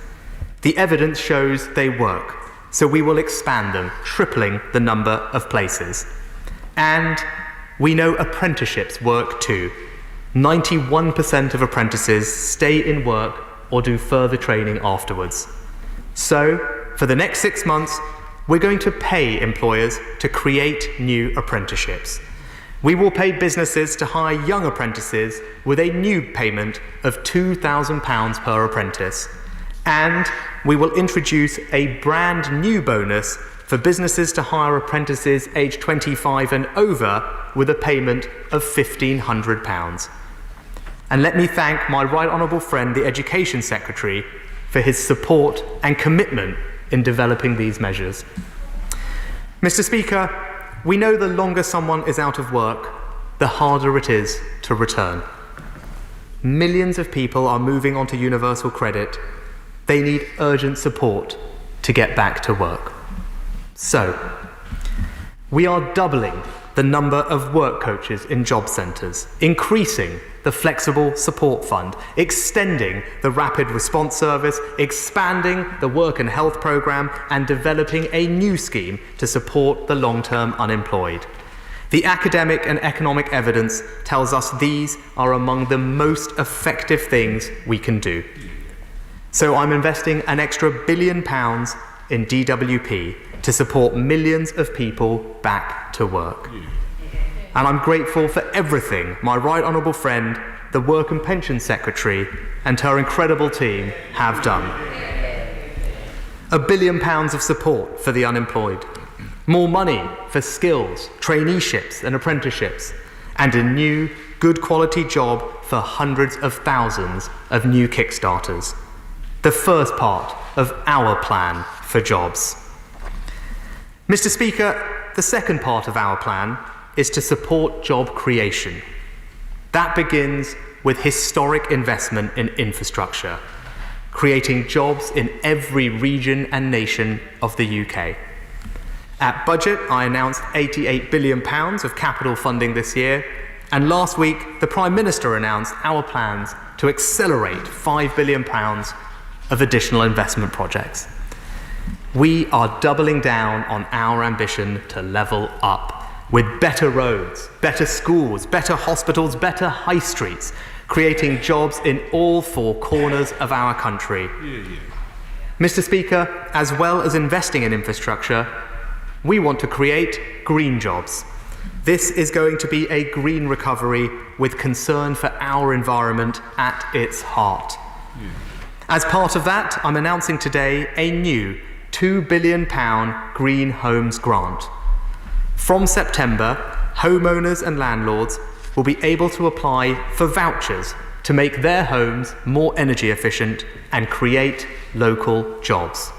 The evidence shows they work, so we will expand them, tripling the number of places. And we know apprenticeships work too. 91% of apprentices stay in work or do further training afterwards. So, for the next 6 months, we're going to pay employers to create new apprenticeships. We will pay businesses to hire young apprentices with a new payment of £2,000 per apprentice. And we will introduce a brand new bonus for businesses to hire apprentices aged 25 and over with a payment of £1,500. And let me thank my Right Honourable friend, the Education Secretary, for his support and commitment in developing these measures. Mr. Speaker, we know the longer someone is out of work, the harder it is to return. Millions of people are moving onto universal credit. They need urgent support to get back to work. So, we are doubling the number of work coaches in job centres, increasing the Flexible Support Fund, extending the Rapid Response Service, expanding the Work and Health Programme, and developing a new scheme to support the long-term unemployed. The academic and economic evidence tells us these are among the most effective things we can do. So I'm investing an extra £1 billion in DWP to support millions of people back to work. And I'm grateful for everything my Right Honourable friend, the Work and Pensions Secretary, and her incredible team have done. £1 billion of support for the unemployed, more money for skills, traineeships and apprenticeships, and a new, good quality job for hundreds of thousands of new Kickstarters. The first part of our plan for jobs. Mr. Speaker, the second part of our plan is to support job creation. That begins with historic investment in infrastructure, creating jobs in every region and nation of the UK. At budget, I announced £88 billion of capital funding this year, And last week, the Prime Minister announced our plans to accelerate £5 billion of additional investment projects. We are doubling down on our ambition to level up with better roads, better schools, better hospitals, better high streets, creating jobs in all four corners of our country. Mr. Speaker, as well as investing in infrastructure, we want to create green jobs. This is going to be a green recovery with concern for our environment at its heart. As part of that, I'm announcing today a new £2 billion Green Homes Grant. From September, homeowners and landlords will be able to apply for vouchers to make their homes more energy efficient and create local jobs.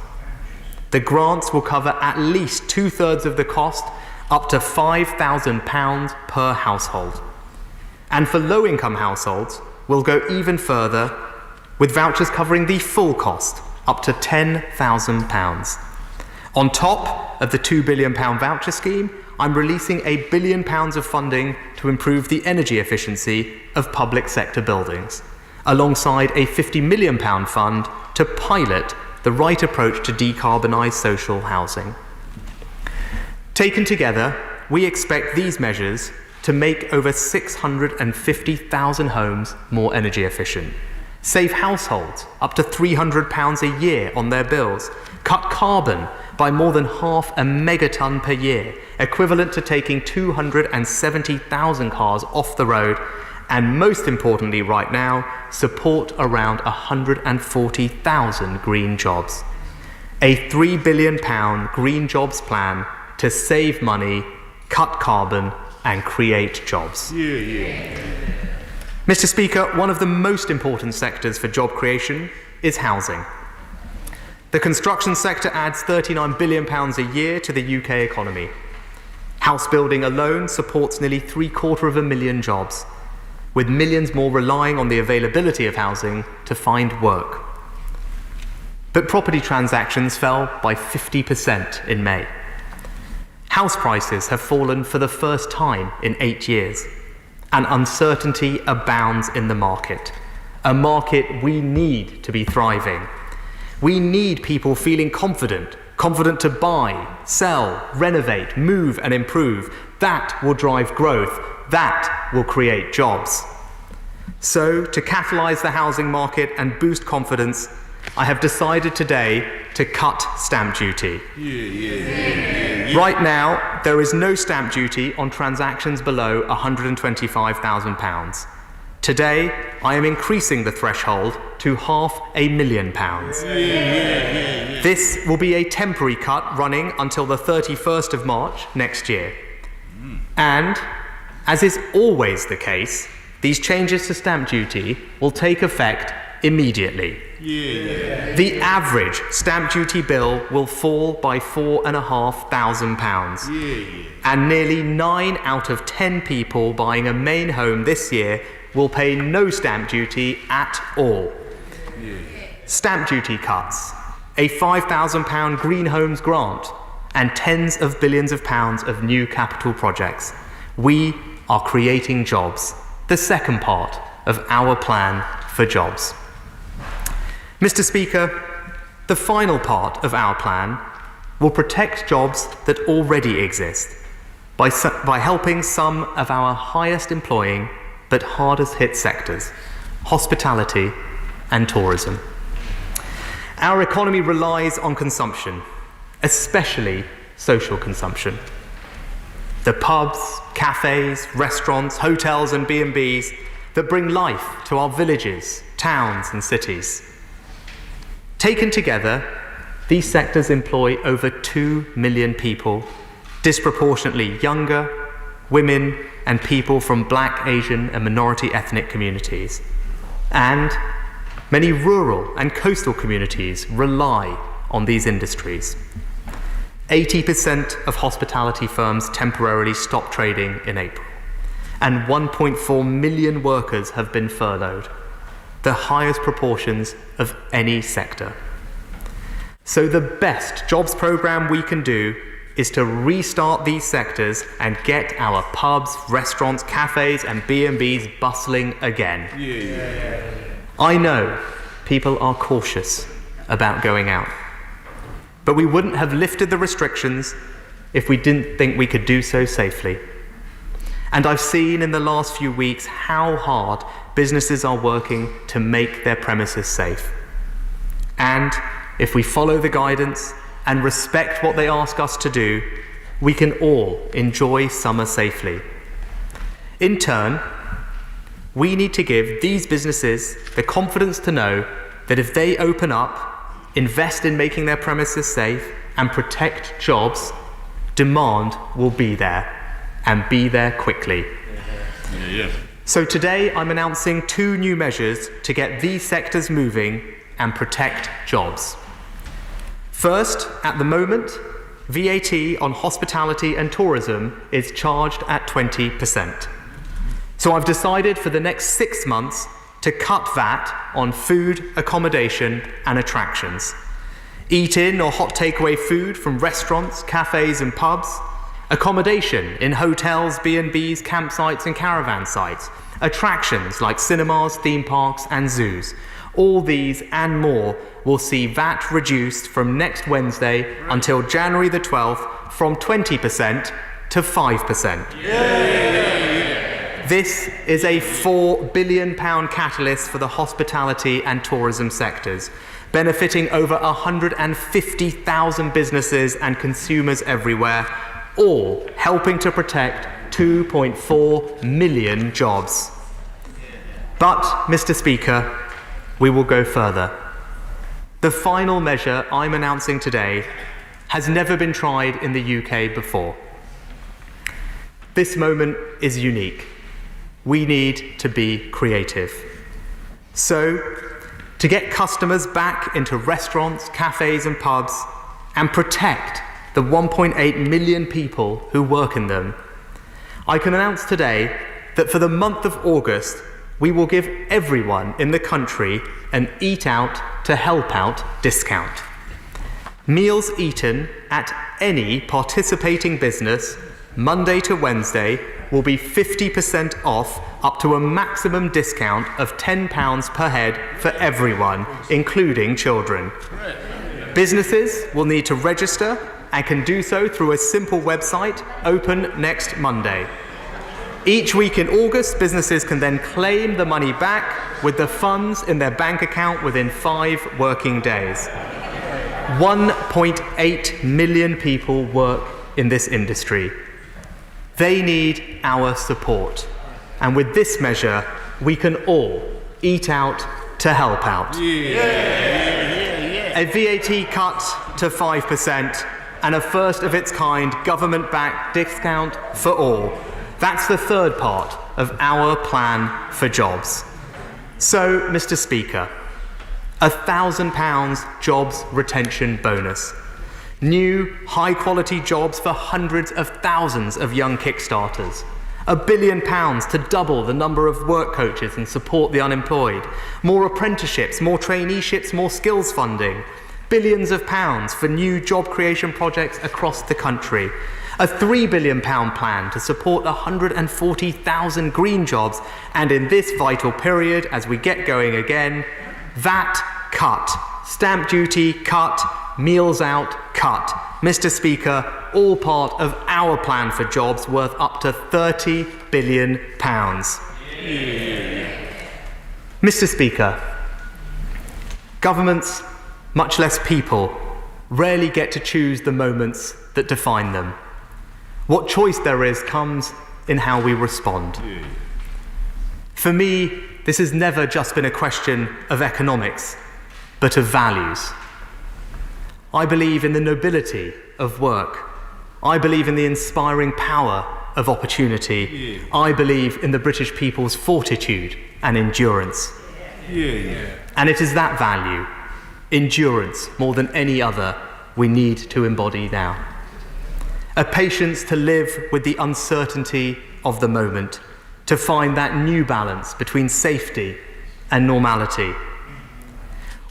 The grants will cover at least 2/3 of the cost, up to £5,000 per household. And for low-income households, we'll go even further with vouchers covering the full cost, up to £10,000. On top of the £2 billion voucher scheme, I'm releasing £1 billion of funding to improve the energy efficiency of public sector buildings, alongside a £50 million fund to pilot the right approach to decarbonise social housing. Taken together, we expect these measures to make over 650,000 homes more energy efficient, save households up to £300 a year on their bills, cut carbon by more than 0.5 megatonne per year, equivalent to taking 270,000 cars off the road, and most importantly right now, support around 140,000 green jobs. A £3 billion green jobs plan to save money, cut carbon, and create jobs. Mr. Speaker, one of the most important sectors for job creation is housing. The construction sector adds £39 billion a year to the UK economy. House building alone supports nearly 750,000 jobs, with millions more relying on the availability of housing to find work. But property transactions fell by 50% in May. House prices have fallen for the first time in 8 years, and uncertainty abounds in the market, a market we need to be thriving. We need people feeling confident to buy, sell, renovate, move and improve. That will drive growth. That will create jobs. So, to catalyse the housing market and boost confidence, I have decided today to cut stamp duty. Right now, there is no stamp duty on transactions below £125,000. Today, I am increasing the threshold to £500,000. This will be a temporary cut running until the 31st of March next year. And, as is always the case, these changes to stamp duty will take effect immediately. The average stamp duty bill will fall by £4,500. And nearly 9 out of 10 people buying a main home this year will pay no stamp duty at all. Stamp duty cuts, a £5,000 Green Homes Grant, and tens of billions of pounds of new capital projects. We are creating jobs, the second part of our plan for jobs. Mr. Speaker, the final part of our plan will protect jobs that already exist by helping some of our highest employing but hardest hit sectors, hospitality and tourism. Our economy relies on consumption, especially social consumption. The pubs, cafes, restaurants, hotels and B&Bs that bring life to our villages, towns and cities. Taken together, these sectors employ over 2 million people, disproportionately younger, women and people from Black, Asian and minority ethnic communities. And many rural and coastal communities rely on these industries. 80% of hospitality firms temporarily stopped trading in April, and 1.4 million workers have been furloughed, the highest proportions of any sector. So the best jobs programme we can do is to restart these sectors and get our pubs, restaurants, cafes and B&Bs bustling again. I know people are cautious about going out, but we wouldn't have lifted the restrictions if we didn't think we could do so safely. And I've seen in the last few weeks how hard businesses are working to make their premises safe. And if we follow the guidance and respect what they ask us to do, we can all enjoy summer safely. In turn, we need to give these businesses the confidence to know that if they open up, invest in making their premises safe, and protect jobs, demand will be there, and be there quickly. So today I'm announcing 2 new measures to get these sectors moving and protect jobs. First, at the moment, VAT on hospitality and tourism is charged at 20%. So I've decided for the next 6 months to cut VAT on food, accommodation and attractions. Eat-in or hot takeaway food from restaurants, cafes and pubs, accommodation in hotels, B&Bs, campsites and caravan sites, attractions like cinemas, theme parks and zoos. All these and more will see VAT reduced from next Wednesday until January the 12th from 20% to 5%. This is a £4 billion catalyst for the hospitality and tourism sectors, benefiting over 150,000 businesses and consumers everywhere, all helping to protect 2.4 million jobs. But, Mr. Speaker, we will go further. The final measure I'm announcing today has never been tried in the UK before. This moment is unique. We need to be creative. So, to get customers back into restaurants, cafes and pubs, and protect the 1.8 million people who work in them, I can announce today that for the month of August, we will give everyone in the country an Eat Out to Help Out discount. Meals eaten at any participating business, Monday to Wednesday, will be 50% off up to a maximum discount of £10 per head for everyone, including children. Businesses will need to register and can do so through a simple website, open next Monday. Each week in August, businesses can then claim the money back with the funds in their bank account within 5 working days. 1.8 million people work in this industry. They need our support. And with this measure, we can all eat out to help out. A VAT cut to 5% and a first of its kind government-backed discount for all. That's the third part of our plan for jobs. So, Mr. Speaker, £1,000 jobs retention bonus. New, high-quality jobs for hundreds of thousands of young Kickstarters. £1 billion to double the number of work coaches and support the unemployed. More apprenticeships, more traineeships, more skills funding. Billions of pounds for new job creation projects across the country. A £3 billion plan to support 140,000 green jobs. And in this vital period, as we get going again, VAT cut, stamp duty cut, meals out cut. Mr. Speaker, all part of our plan for jobs worth up to £30 billion. Mr. Speaker, governments, much less people, rarely get to choose the moments that define them. What choice there is comes in how we respond. For me, this has never just been a question of economics, but of values. I believe in the nobility of work. I believe in the inspiring power of opportunity. I believe in the British people's fortitude and endurance. And it is that value, endurance, more than any other, we need to embody now. A patience to live with the uncertainty of the moment, to find that new balance between safety and normality.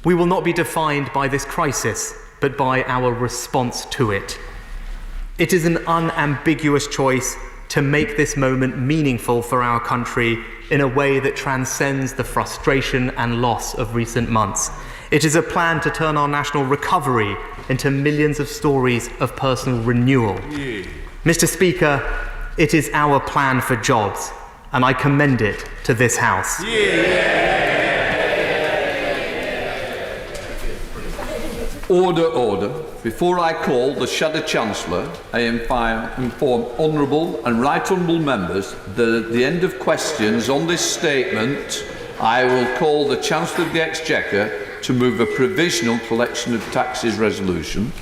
We will not be defined by this crisis, but by our response to it. It is an unambiguous choice to make this moment meaningful for our country in a way that transcends the frustration and loss of recent months. It is a plan to turn our national recovery into millions of stories of personal renewal. Mr. Speaker, it is our plan for jobs, and I commend it to this House. Order, order. Before I call the Shadow Chancellor, I inform Honourable and Right Honourable Members that at the end of questions on this statement, I will call the Chancellor of the Exchequer to move a provisional collection of taxes resolution.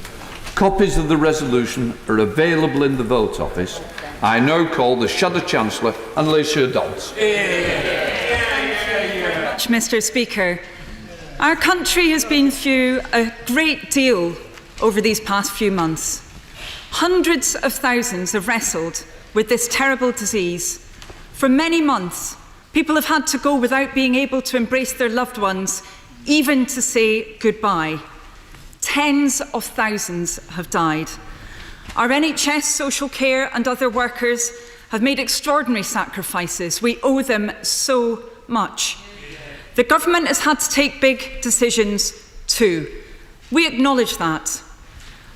Copies of the resolution are available in the vote office. I now call the Shadow Chancellor and Alicia Dodds. Mr. Speaker, our country has been through a great deal over these past few months. Hundreds of thousands have wrestled with this terrible disease. For many months, people have had to go without being able to embrace their loved ones, even to say goodbye. Tens of thousands have died. Our NHS, social care and other workers have made extraordinary sacrifices. We owe them so much. The government has had to take big decisions too. We acknowledge that.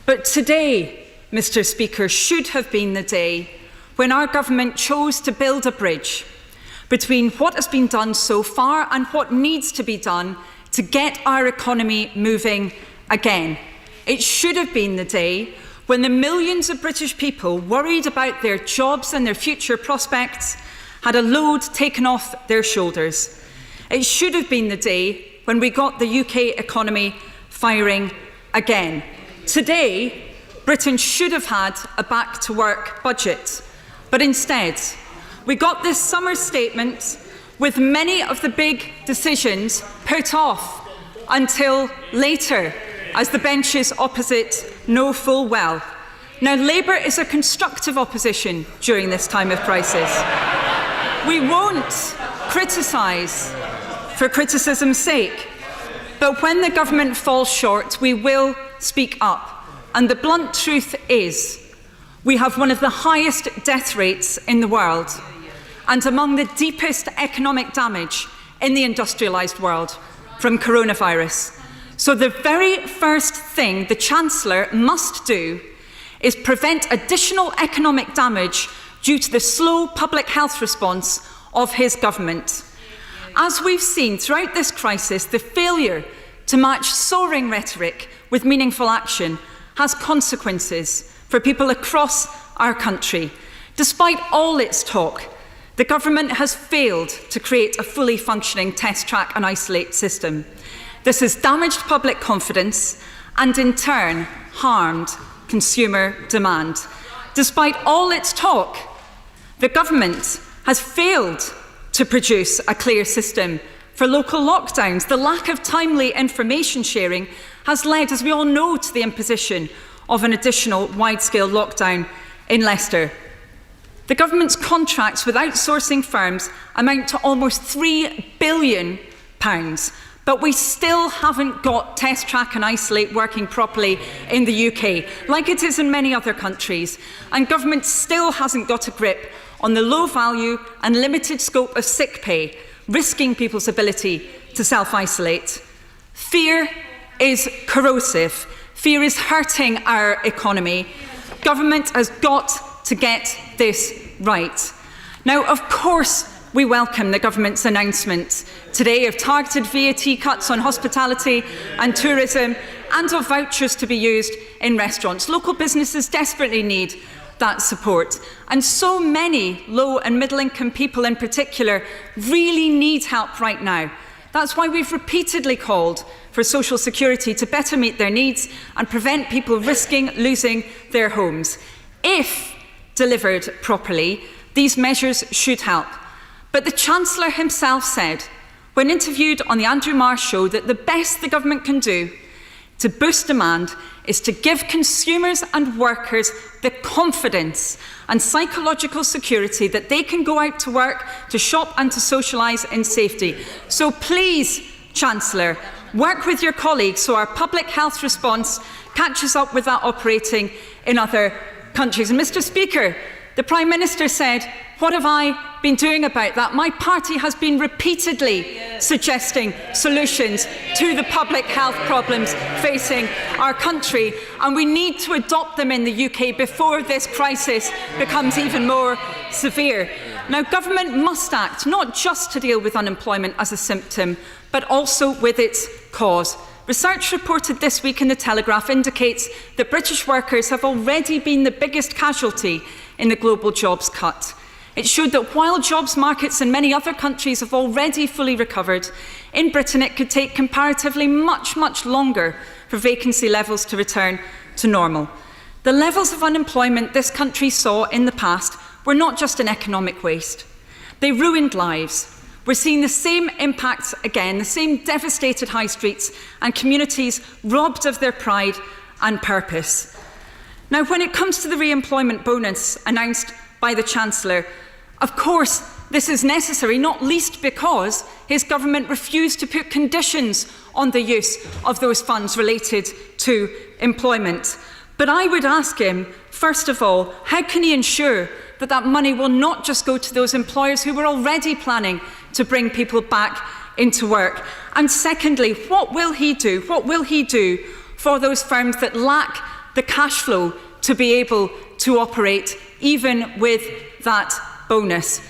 But today, Mr. Speaker, should have been the day when our government chose to build a bridge between what has been done so far and what needs to be done to get our economy moving again. It should have been the day when the millions of British people worried about their jobs and their future prospects had a load taken off their shoulders. It should have been the day when we got the UK economy firing again. Today, Britain should have had a back-to-work budget, but instead, we got this summer statement with many of the big decisions put off until later, as the benches opposite know full well. Now, Labour is a constructive opposition during this time of crisis. We won't criticise for criticism's sake, but when the government falls short, we will speak up. And the blunt truth is, we have one of the highest death rates in the world and among the deepest economic damage in the industrialised world from coronavirus. So the very first thing the Chancellor must do is prevent additional economic damage due to the slow public health response of his government. As we've seen throughout this crisis, the failure to match soaring rhetoric with meaningful action has consequences for people across our country. Despite all its talk, the government has failed to create a fully functioning test, track and isolate system. This has damaged public confidence and in turn harmed consumer demand. Despite all its talk, the government has failed to produce a clear system for local lockdowns. The lack of timely information sharing has led, as we all know, to the imposition of an additional wide-scale lockdown in Leicester. The government's contracts with outsourcing firms amount to almost £3 billion, but we still haven't got test, track and isolate working properly in the UK, like it is in many other countries, and government still hasn't got a grip on the low value and limited scope of sick pay, risking people's ability to self-isolate. Fear is corrosive. Fear is hurting our economy. Government has got to get this right. Now, of course, we welcome the government's announcement today of targeted VAT cuts on hospitality and tourism and of vouchers to be used in restaurants. Local businesses desperately need that support. And so many low and middle income people in particular really need help right now. That's why we've repeatedly called for social security to better meet their needs and prevent people risking losing their homes. If delivered properly, these measures should help. But the Chancellor himself said, when interviewed on the Andrew Marr show, that the best the government can do to boost demand is to give consumers and workers the confidence and psychological security that they can go out to work, to shop and to socialise in safety. So please, Chancellor, work with your colleagues so our public health response catches up with that operating in other countries. And Mr. Speaker, the Prime Minister said, what have I been doing about that? My party has been repeatedly suggesting solutions to the public health problems facing our country, and we need to adopt them in the UK before this crisis becomes even more severe. Now, government must act not just to deal with unemployment as a symptom, but also with its cause. Research reported this week in The Telegraph indicates that British workers have already been the biggest casualty in the global jobs cut. It showed that while jobs markets in many other countries have already fully recovered, in Britain it could take comparatively much longer for vacancy levels to return to normal. The levels of unemployment this country saw in the past were not just an economic waste. They ruined lives. We're seeing the same impacts again, the same devastated high streets and communities robbed of their pride and purpose. Now, when it comes to the re-employment bonus announced by the Chancellor, of course, this is necessary, not least because his government refused to put conditions on the use of those funds related to employment. But I would ask him, first of all, how can he ensure that that money will not just go to those employers who were already planning to bring people back into work? And secondly, what will he do? What will he do for those firms that lack the cash flow to be able to operate even with that bonus?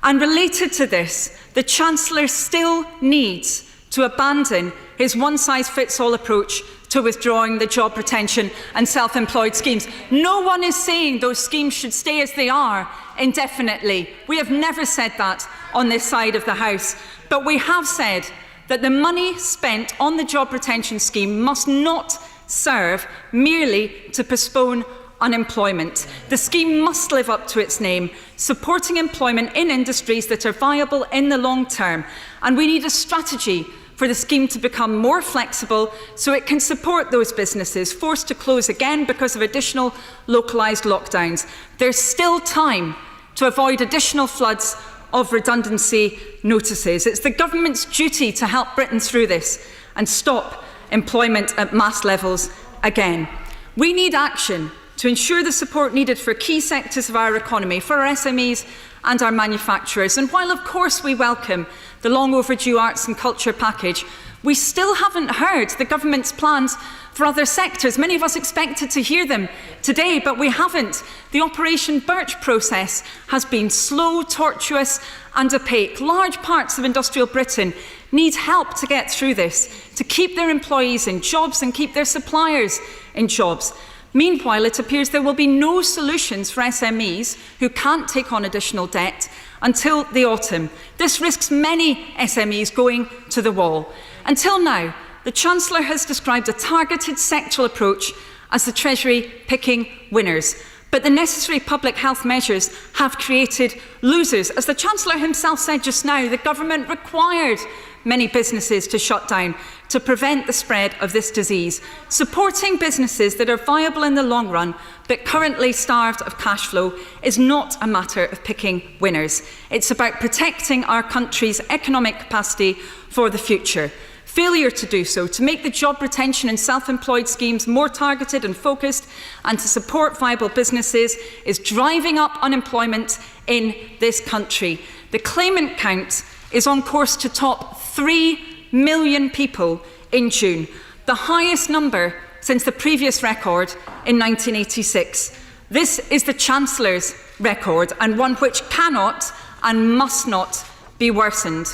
And related to this, the Chancellor still needs to abandon his one-size-fits-all approach to withdrawing the job retention and self-employed schemes. No one is saying those schemes should stay as they are indefinitely. We have never said that on this side of the House. But we have said that the money spent on the job retention scheme must not serve merely to postpone unemployment. The scheme must live up to its name, supporting employment in industries that are viable in the long term. And we need a strategy for the scheme to become more flexible so it can support those businesses forced to close again because of additional localised lockdowns. There's still time to avoid additional floods of redundancy notices. It's the government's duty to help Britain through this and stop employment at mass levels again. We need action to ensure the support needed for key sectors of our economy, for our SMEs and our manufacturers. And while, of course, we welcome the long overdue arts and culture package, we still haven't heard the government's plans for other sectors. Many of us expected to hear them today, but we haven't. The Operation Birch process has been slow, tortuous and opaque. Large parts of industrial Britain need help to get through this, to keep their employees in jobs and keep their suppliers in jobs. Meanwhile, it appears there will be no solutions for SMEs who can't take on additional debt until the autumn. This risks many SMEs going to the wall. Until now, the Chancellor has described a targeted sectoral approach as the Treasury picking winners. But the necessary public health measures have created losers. As the Chancellor himself said just now, the government required many businesses to shut down to prevent the spread of this disease. Supporting businesses that are viable in the long run but currently starved of cash flow is not a matter of picking winners. It's about protecting our country's economic capacity for the future. Failure to do so, to make the job retention and self-employed schemes more targeted and focused and to support viable businesses is driving up unemployment in this country. The claimant count is on course to top 3 million people in June, the highest number since the previous record in 1986. This is the Chancellor's record and one which cannot and must not be worsened.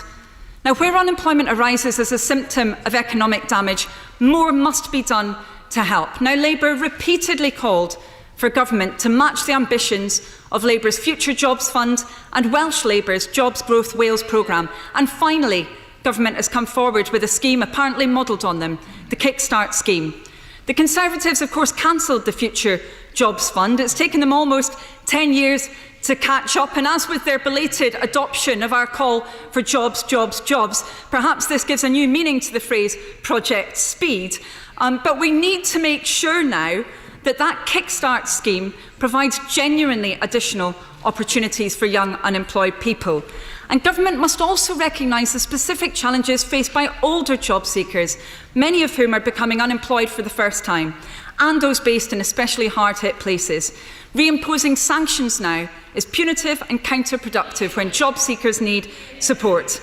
Now, where unemployment arises as a symptom of economic damage, more must be done to help. Now, Labour repeatedly called for government to match the ambitions of Labour's Future Jobs Fund and Welsh Labour's Jobs Growth Wales programme. And finally, government has come forward with a scheme apparently modelled on them, the Kickstart scheme. The Conservatives, of course, cancelled the Future Jobs Fund. It's taken them almost 10 years to catch up, and as with their belated adoption of our call for jobs, jobs, jobs, perhaps this gives a new meaning to the phrase Project Speed. But we need to make sure now that that Kickstart scheme provides genuinely additional opportunities for young unemployed people. And government must also recognise the specific challenges faced by older job seekers, many of whom are becoming unemployed for the first time. and those based in especially hard-hit places. Reimposing sanctions now is punitive and counterproductive when job seekers need support.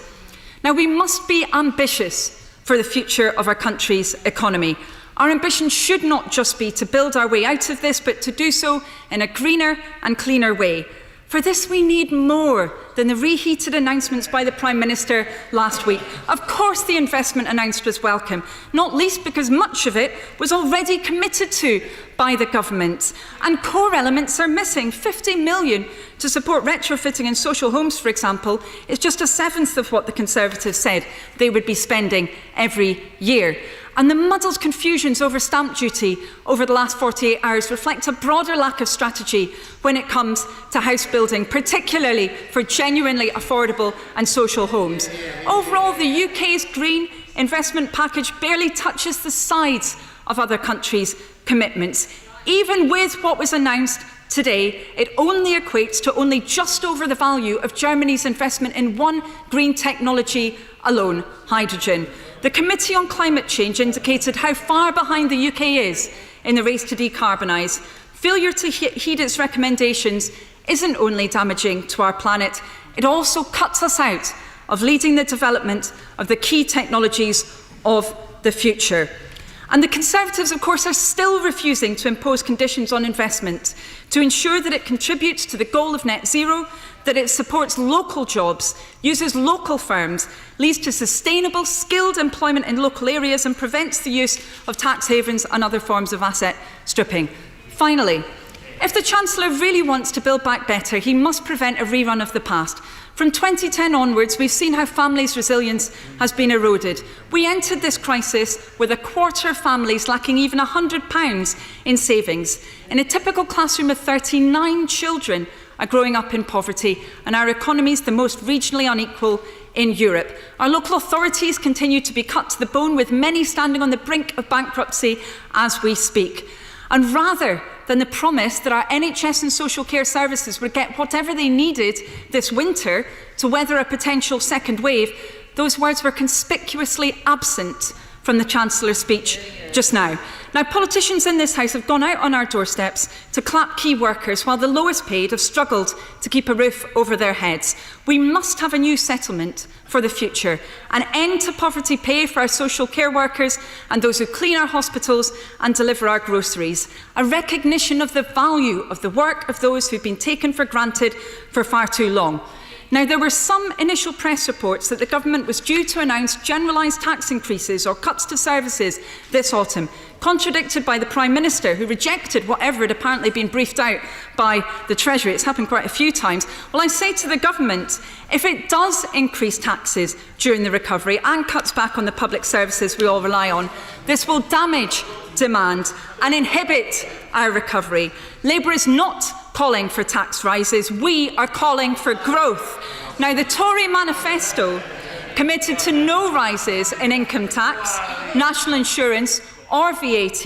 Now, we must be ambitious for the future of our country's economy. Our ambition should not just be to build our way out of this, but to do so in a greener and cleaner way. For this, we need more than the reheated announcements by the Prime Minister last week. Of course, the investment announced was welcome, not least because much of it was already committed to by the government. And core elements are missing. 50 million to support retrofitting in social homes, for example, is just a seventh of what the Conservatives said they would be spending every year. And the muddled confusions over stamp duty over the last 48 hours reflect a broader lack of strategy when it comes to house building, particularly for genuinely affordable and social homes. Overall, the UK's green investment package barely touches the sides of other countries' commitments. Even with what was announced today, it only equates to only just over the value of Germany's investment in one green technology alone, hydrogen. The Committee on Climate Change indicated how far behind the UK is in the race to decarbonise. Failure to heed its recommendations isn't only damaging to our planet, it also cuts us out of leading the development of the key technologies of the future. And the Conservatives, of course, are still refusing to impose conditions on investment to ensure that it contributes to the goal of net zero, that it supports local jobs, uses local firms, leads to sustainable, skilled employment in local areas and prevents the use of tax havens and other forms of asset stripping. Finally, if the Chancellor really wants to build back better, he must prevent a rerun of the past. From 2010 onwards, we've seen how families' resilience has been eroded. We entered this crisis with a quarter of families lacking even £100 in savings. In a typical classroom of 39 children are growing up in poverty, and our economy is the most regionally unequal in Europe. Our local authorities continue to be cut to the bone, with many standing on the brink of bankruptcy as we speak. And rather than the promise that our NHS and social care services would get whatever they needed this winter to weather a potential second wave, those words were conspicuously absent from the Chancellor's speech just now. Now, politicians in this House have gone out on our doorsteps to clap key workers while the lowest paid have struggled to keep a roof over their heads. We must have a new settlement for the future, an end to poverty pay for our social care workers and those who clean our hospitals and deliver our groceries, a recognition of the value of the work of those who've been taken for granted for far too long. Now, there were some initial press reports that the government was due to announce generalised tax increases or cuts to services this autumn, contradicted by the Prime Minister, who rejected whatever had apparently been briefed out by the Treasury. It's happened quite a few times. Well, I say to the government, if it does increase taxes during the recovery and cuts back on the public services we all rely on, this will damage demand and inhibit our recovery. Labour is not calling for tax rises. We are calling for growth. Now, the Tory manifesto committed to no rises in income tax, national insurance or VAT,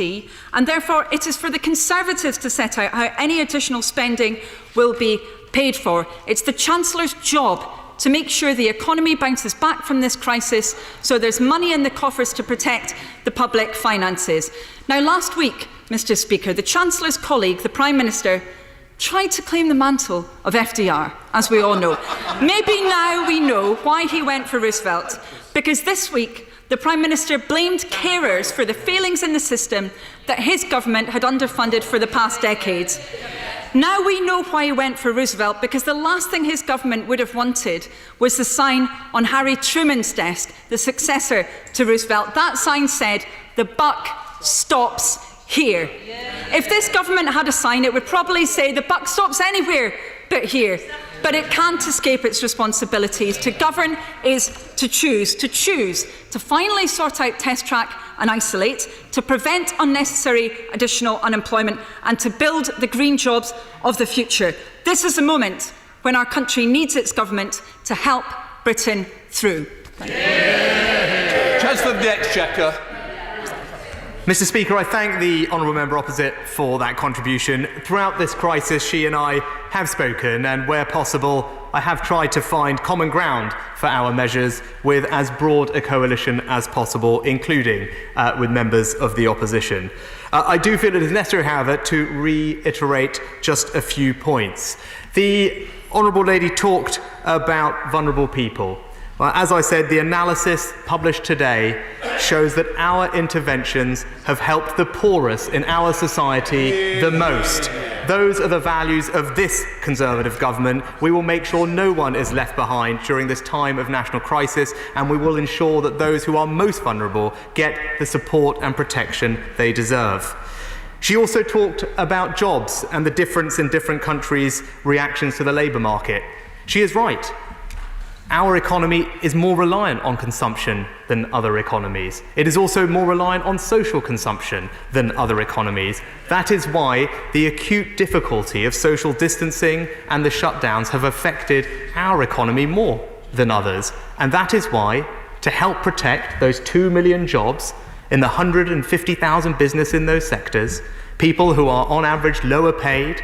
and therefore it is for the Conservatives to set out how any additional spending will be paid for. It's the Chancellor's job to make sure the economy bounces back from this crisis so there's money in the coffers to protect the public finances. Now, last week, Mr. Speaker, the Chancellor's colleague, the Prime Minister, tried to claim the mantle of FDR, as we all know. Maybe now we know why he went for Roosevelt, because this week the Prime Minister blamed carers for the failings in the system that his government had underfunded for the past decades. Now we know why he went for Roosevelt, because the last thing his government would have wanted was the sign on Harry Truman's desk, the successor to Roosevelt. That sign said, "The buck stops here." If this government had a sign, it would probably say, "The buck stops anywhere but here." But it can't escape its responsibilities. To govern is to choose to finally sort out Test Track and Isolate, to prevent unnecessary additional unemployment, and to build the green jobs of the future. This is a moment when our country needs its government to help Britain through. Chancellor of the Exchequer. Mr. Speaker, I thank the honourable member opposite for that contribution. Throughout this crisis, she and I have spoken, and where possible, I have tried to find common ground for our measures with as broad a coalition as possible, including with members of the opposition. I do feel it is necessary, however, to reiterate just a few points. The Honourable Lady talked about vulnerable people. Well, as I said, the analysis published today shows that our interventions have helped the poorest in our society the most. Those are the values of this Conservative government. We will make sure no one is left behind during this time of national crisis, and we will ensure that those who are most vulnerable get the support and protection they deserve. She also talked about jobs and the difference in different countries' reactions to the labour market. She is right. Our economy is more reliant on consumption than other economies. It is also more reliant on social consumption than other economies. That is why the acute difficulty of social distancing and the shutdowns have affected our economy more than others. And that is why, to help protect those 2 million jobs in the 150,000 business in those sectors, people who are on average lower paid,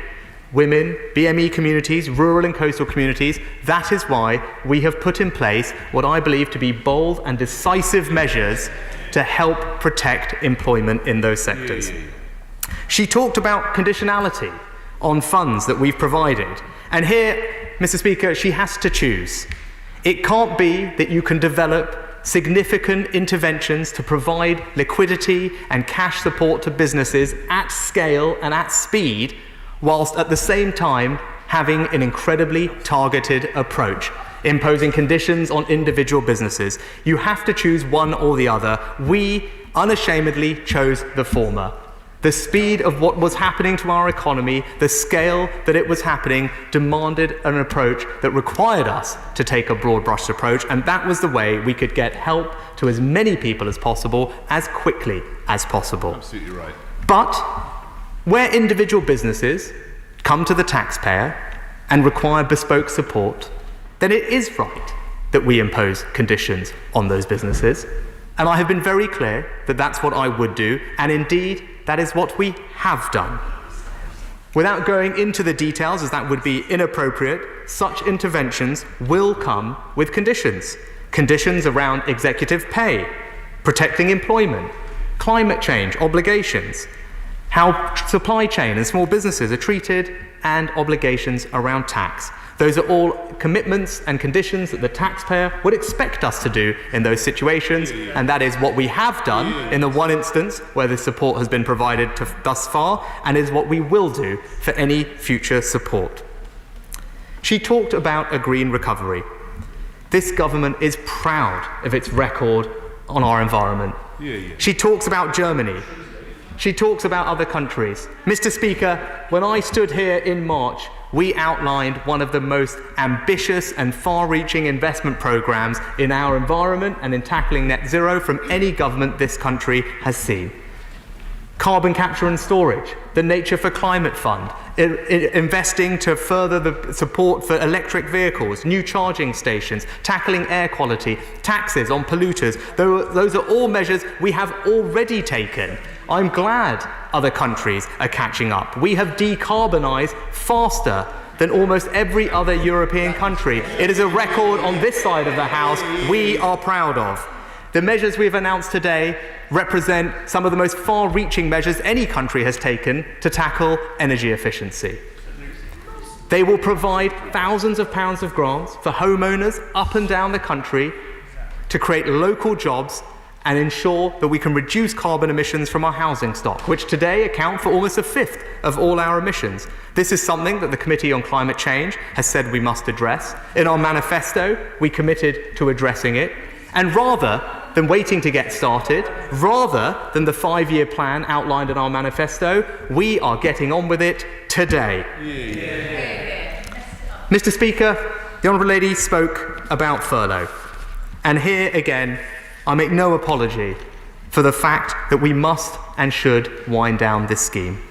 women, BME communities, rural and coastal communities, that is why we have put in place what I believe to be bold and decisive measures to help protect employment in those sectors. She talked about conditionality on funds that we've provided. And here, Mr. Speaker, she has to choose. It can't be that you can develop significant interventions to provide liquidity and cash support to businesses at scale and at speed, whilst at the same time having an incredibly targeted approach, imposing conditions on individual businesses. You have to choose one or the other. We unashamedly chose the former. The speed of what was happening to our economy, the scale that it was happening, demanded an approach that required us to take a broad-brushed approach, and that was the way we could get help to as many people as possible, as quickly as possible. Absolutely right. But where individual businesses come to the taxpayer and require bespoke support, then it is right that we impose conditions on those businesses. And I have been very clear that that's what I would do, and indeed, that is what we have done. Without going into the details, as that would be inappropriate, such interventions will come with conditions. Conditions around executive pay, protecting employment, climate change obligations, how supply chain and small businesses are treated, and obligations around tax. Those are all commitments and conditions that the taxpayer would expect us to do in those situations, and that is what we have done in the one instance where the support has been provided thus far, and is what we will do for any future support. She talked about a green recovery. This government is proud of its record on our environment. She talks about Germany. She talks about other countries. Mr. Speaker, when I stood here in March, we outlined one of the most ambitious and far-reaching investment programs in our environment and in tackling net zero from any government this country has seen. Carbon capture and storage, the Nature for Climate Fund, investing to further the support for electric vehicles, new charging stations, tackling air quality, taxes on polluters. Those are all measures we have already taken. I'm glad other countries are catching up. We have decarbonised faster than almost every other European country. It is a record on this side of the House we are proud of. The measures we've announced today represent some of the most far-reaching measures any country has taken to tackle energy efficiency. They will provide thousands of pounds of grants for homeowners up and down the country to create local jobs and ensure that we can reduce carbon emissions from our housing stock, which today account for almost a fifth of all our emissions. This is something that the Committee on Climate Change has said we must address. In our manifesto, we committed to addressing it. And rather than waiting to get started, rather than the 5-year plan outlined in our manifesto, we are getting on with it today. Mr. Speaker, the Honourable Lady spoke about furlough. And here again, I make no apology for the fact that we must and should wind down this scheme.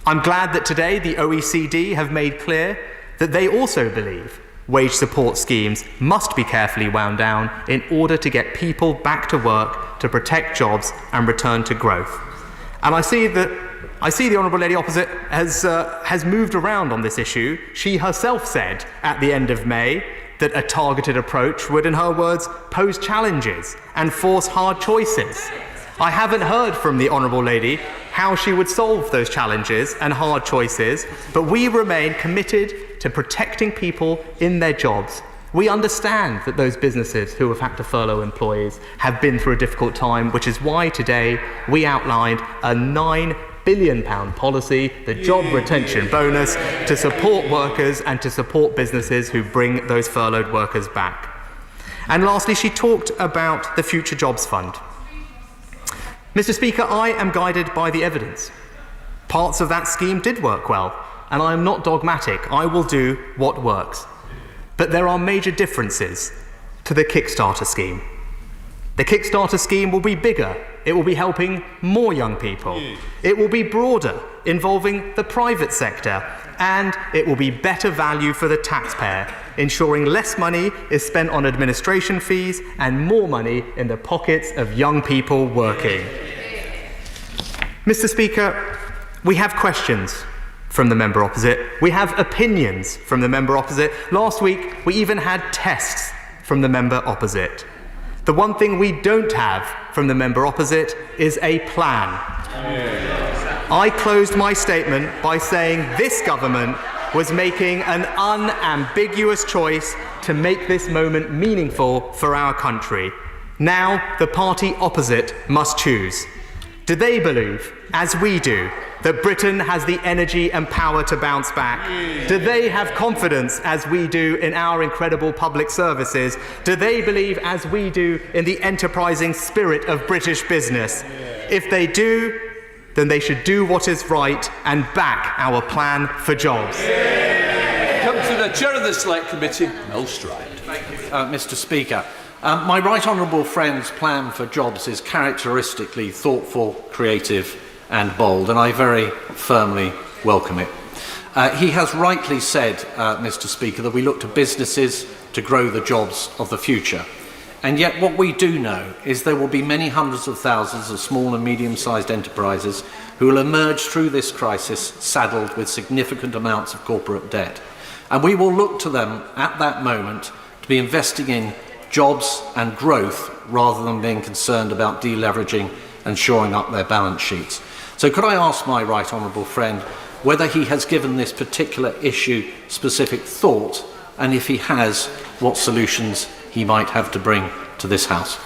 I'm glad that today the OECD have made clear that they also believe wage support schemes must be carefully wound down in order to get people back to work, to protect jobs and return to growth. And I see that I see the Honourable Lady opposite has moved around on this issue. She herself said at the end of May that a targeted approach would, in her words, pose challenges and force hard choices. I haven't heard from the Honourable Lady how she would solve those challenges and hard choices, but we remain committed to protecting people in their jobs. We understand that those businesses who have had to furlough employees have been through a difficult time, which is why today we outlined a £9 billion policy, the job retention bonus, to support workers and to support businesses who bring those furloughed workers back. And lastly, she talked about the Future Jobs Fund. Mr. Speaker, I am guided by the evidence. Parts of that scheme did work well, and I am not dogmatic. I will do what works. But there are major differences to the Kickstarter scheme. The Kickstarter scheme will be bigger. It will be helping more young people. It will be broader, involving the private sector, and it will be better value for the taxpayer, ensuring less money is spent on administration fees and more money in the pockets of young people working. Mr. Speaker, we have questions from the member opposite. We have opinions from the member opposite. Last week, we even had tests from the member opposite. The one thing we don't have from the member opposite is a plan. I closed my statement by saying this government was making an unambiguous choice to make this moment meaningful for our country. Now, the party opposite must choose. Do they believe, as we do, that Britain has the energy and power to bounce back? Do they have confidence, as we do, in our incredible public services? Do they believe, as we do, in the enterprising spirit of British business? If they do, then they should do what is right and back our plan for jobs. Come to the Chair of the Select Committee, Mel Stride. Mr. Speaker, my right honourable friend's plan for jobs is characteristically thoughtful, creative and bold, and I very firmly welcome it. He has rightly said, Mr. Speaker, that we look to businesses to grow the jobs of the future. And yet what we do know is there will be many hundreds of thousands of small and medium-sized enterprises who will emerge through this crisis saddled with significant amounts of corporate debt. And we will look to them at that moment to be investing in jobs and growth rather than being concerned about deleveraging and shoring up their balance sheets. So could I ask my right honourable friend whether he has given this particular issue specific thought, and if he has, what solutions he might have to bring to this House?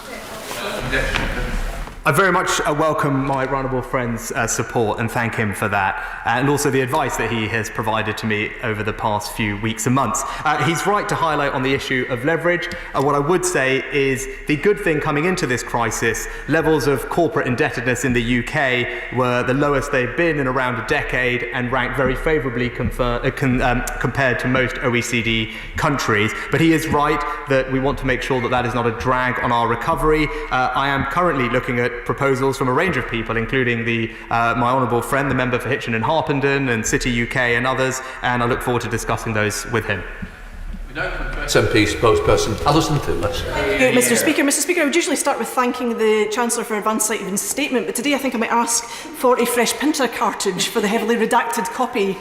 I very much welcome my honourable friend's support and thank him for that, and also the advice that he has provided to me over the past few weeks and months. He's right to highlight on the issue of leverage. What I would say is the good thing coming into this crisis, levels of corporate indebtedness in the UK were the lowest they've been in around a decade and ranked very favourably compared to most OECD countries. But he is right that we want to make sure that that is not a drag on our recovery. I am currently looking at proposals from a range of people, including my honourable friend, the member for Hitchin and Harpenden and City UK and others, and I look forward to discussing those with him. SNP spokesperson Alison Thewlis. Mr. Speaker, I would usually start with thanking the Chancellor for advance sight of his statement, but today I think I might ask for a fresh printer cartridge for the heavily redacted copy,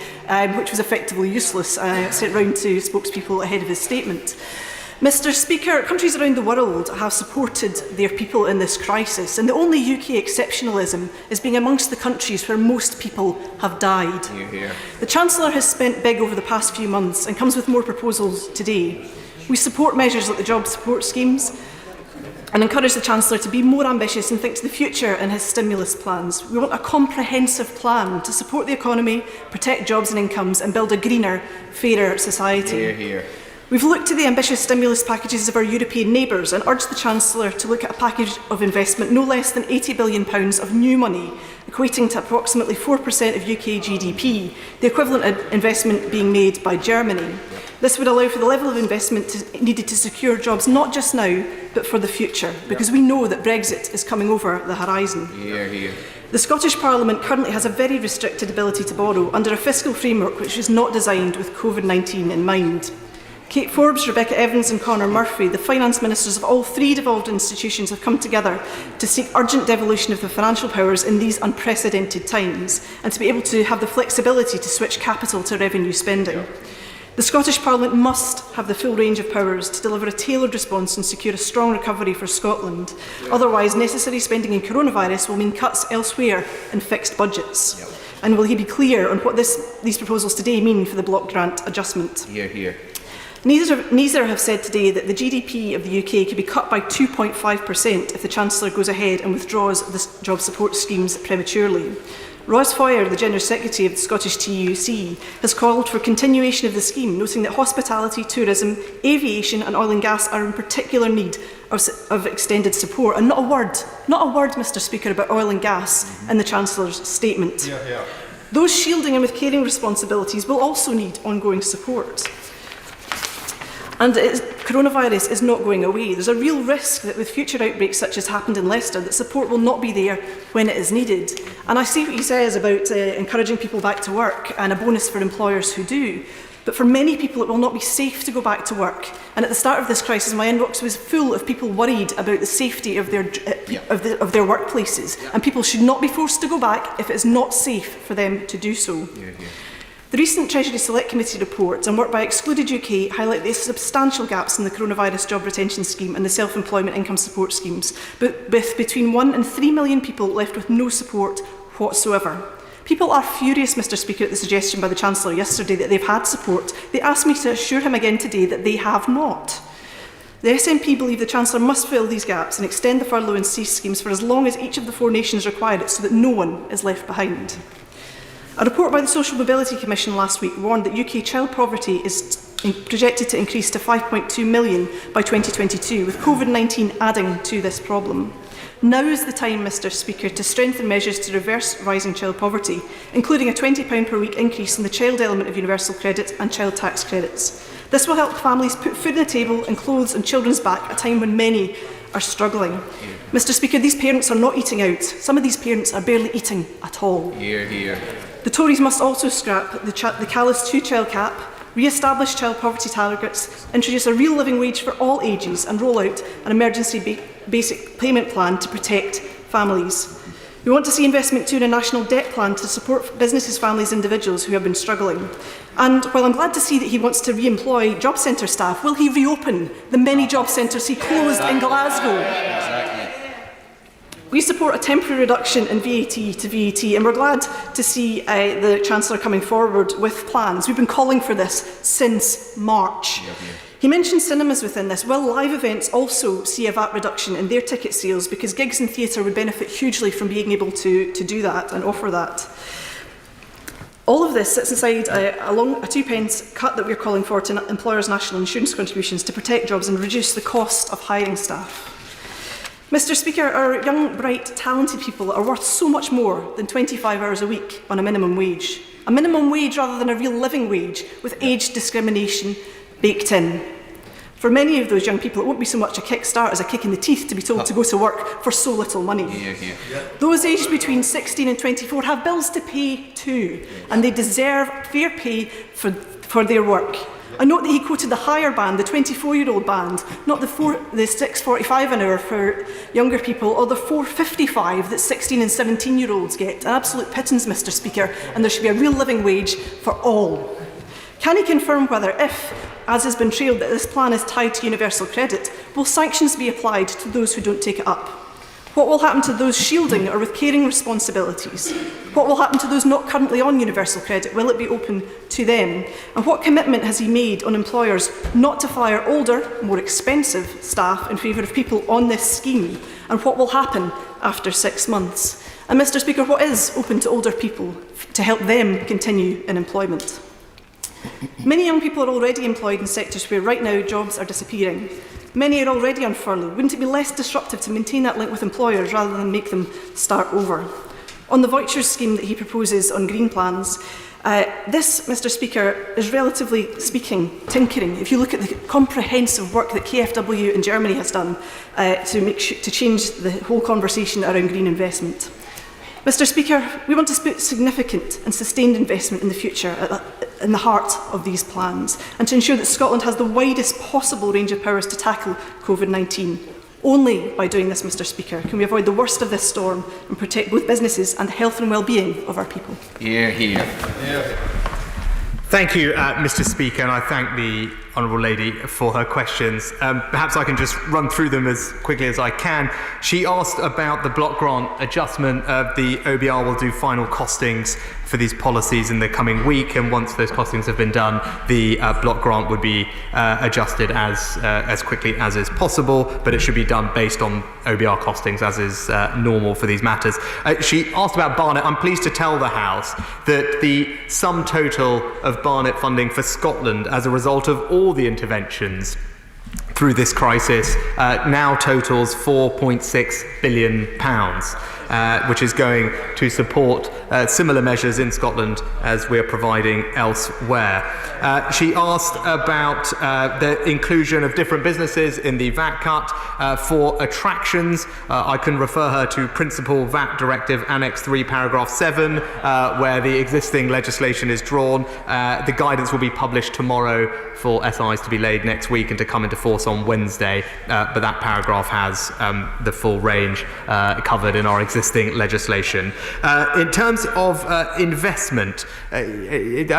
which was effectively useless, sent round to spokespeople ahead of his statement. Mr. Speaker, countries around the world have supported their people in this crisis, and the only UK exceptionalism is being amongst the countries where most people have died. The Chancellor has spent big over the past few months and comes with more proposals today. We support measures like the job support schemes and encourage the Chancellor to be more ambitious and think to the future in his stimulus plans. We want a comprehensive plan to support the economy, protect jobs and incomes, and build a greener, fairer society. We've looked to the ambitious stimulus packages of our European neighbours and urged the Chancellor to look at a package of investment no less than £80 billion of new money, equating to approximately 4% of UK GDP, the equivalent of investment being made by Germany. This would allow for the level of investment needed to secure jobs not just now, but for the future, because we know that Brexit is coming over the horizon. The Scottish Parliament currently has a very restricted ability to borrow under a fiscal framework which is not designed with COVID-19 in mind. Kate Forbes, Rebecca Evans and Conor Murphy, the finance ministers of all three devolved institutions, have come together to seek urgent devolution of the financial powers in these unprecedented times and to be able to have the flexibility to switch capital to revenue spending. The Scottish Parliament must have the full range of powers to deliver a tailored response and secure a strong recovery for Scotland. Otherwise, necessary spending in coronavirus will mean cuts elsewhere in fixed budgets. And will he be clear on what these proposals today mean for the block grant adjustment? Hear, hear. Neither have said today that the GDP of the UK could be cut by 2.5% if the Chancellor goes ahead and withdraws the job support schemes prematurely. Ros Foyer, the General Secretary of the Scottish TUC, has called for continuation of the scheme, noting that hospitality, tourism, aviation and oil and gas are in particular need of extended support. And not a word, Mr Speaker, about oil and gas in the Chancellor's statement. Those shielding and with caring responsibilities will also need ongoing support. And coronavirus is not going away. There's a real risk that with future outbreaks such as happened in Leicester, that support will not be there when it is needed. And I see what he says about encouraging people back to work and a bonus for employers who do. But for many people, it will not be safe to go back to work. And at the start of this crisis, my inbox was full of people worried about the safety of their workplaces. And people should not be forced to go back if it is not safe for them to do so. The recent Treasury Select Committee report and work by Excluded UK highlight the substantial gaps in the coronavirus job retention scheme and the self-employment income support schemes, with between 1 and 3 million people left with no support whatsoever. People are furious, Mr Speaker, at the suggestion by the Chancellor yesterday that they've had support. They asked me to assure him again today that they have not. The SNP believe the Chancellor must fill these gaps and extend the furlough and cease schemes for as long as each of the 4 nations require it, so that no one is left behind. A report by the Social Mobility Commission last week warned that UK child poverty is projected to increase to 5.2 million by 2022, with COVID-19 adding to this problem. Now is the time, Mr Speaker, to strengthen measures to reverse rising child poverty, including a £20 per week increase in the child element of universal credit and child tax credits. This will help families put food on the table and clothes on children's back at a time when many are struggling. Mr Speaker, these parents are not eating out. Some of these parents are barely eating at all. Hear, hear. The Tories must also scrap the callous 2-child cap, re-establish child poverty targets, introduce a real living wage for all ages and roll out an emergency basic payment plan to protect families. We want to see investment too in a national debt plan to support businesses, families and individuals who have been struggling. And while I'm glad to see that he wants to re-employ job centre staff, will he reopen the many job centres he closed in Glasgow? We support a temporary reduction in VAT to VAT, and we're glad to see the Chancellor coming forward with plans. We've been calling for this since March. He mentioned cinemas within this. Will live events also see a VAT reduction in their ticket sales, because gigs and theatre would benefit hugely from being able to do that and offer that. All of this sits inside a 2p cut that we're calling for to employers' national insurance contributions to protect jobs and reduce the cost of hiring staff. Mr Speaker, our young, bright, talented people are worth so much more than 25 hours a week on a minimum wage. A minimum wage rather than a real living wage, with age discrimination baked in. For many of those young people, it won't be so much a kickstart as a kick in the teeth to be told to go to work for so little money. Those aged between 16 and 24 have bills to pay too, and they deserve fair pay for their work. I note that he quoted the higher band, the 24-year-old band, not the £6.45 an hour for younger people, or the £4.55 that 16 and 17-year-olds get. An absolute pittance, Mr Speaker, and there should be a real living wage for all. Can he confirm whether, if, as has been trailed, that this plan is tied to universal credit, will sanctions be applied to those who don't take it up? What will happen to those shielding or with caring responsibilities? What will happen to those not currently on universal credit? Will it be open to them? And what commitment has he made on employers not to fire older, more expensive staff in favour of people on this scheme? And what will happen after 6 months? And Mr Speaker, what is open to older people to help them continue in employment? Many young people are already employed in sectors where right now jobs are disappearing. Many are already on furlough. Wouldn't it be less disruptive to maintain that link with employers rather than make them start over? On the vouchers scheme that he proposes on green plans, this, Mr Speaker, is relatively speaking tinkering. If you look at the comprehensive work that KfW in Germany has done to change the whole conversation around green investment. Mr Speaker, we want to put significant and sustained investment in the future in the heart of these plans, and to ensure that Scotland has the widest possible range of powers to tackle COVID-19. Only by doing this, Mr Speaker, can we avoid the worst of this storm and protect both businesses and the health and well-being of our people. Hear, hear. Thank you, Mr Speaker, and I thank the Honourable Lady for her questions. Perhaps I can just run through them as quickly as I can. She asked about the block grant adjustment. The OBR will do final costings for these policies in the coming week, and once those costings have been done, the block grant would be adjusted as quickly as is possible, but it should be done based on OBR costings, as is normal for these matters. She asked about Barnet. I'm pleased to tell the House that the sum total of Barnet funding for Scotland as a result of all the interventions through this crisis now totals £4.6 billion, which is going to support similar measures in Scotland as we are providing elsewhere. She asked about the inclusion of different businesses in the VAT cut for attractions. I can refer her to Principal VAT Directive Annex 3, Paragraph 7, where the existing legislation is drawn. The guidance will be published tomorrow for SIs to be laid next week and to come into force on Wednesday, but that paragraph has the full range covered in our existing legislation. In terms of investment, it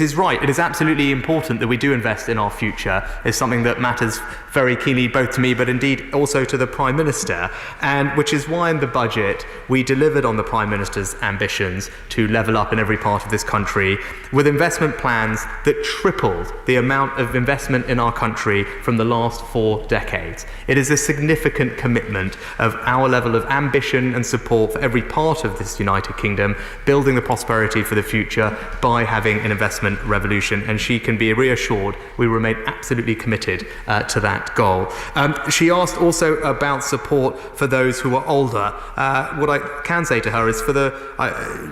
is right. It is absolutely important that we do invest in our future. It's something that matters very keenly both to me but indeed also to the Prime Minister, and which is why in the budget we delivered on the Prime Minister's ambitions to level up in every part of this country with investment plans that tripled the amount of investment in our country from the last 4 decades. It is a significant commitment of our level of ambition and support for every part of this United Kingdom, building the prosperity for the future by having an investment revolution, and she can be reassured we remain absolutely committed to that goal. She asked also about support for those who are older. What I can say to her is for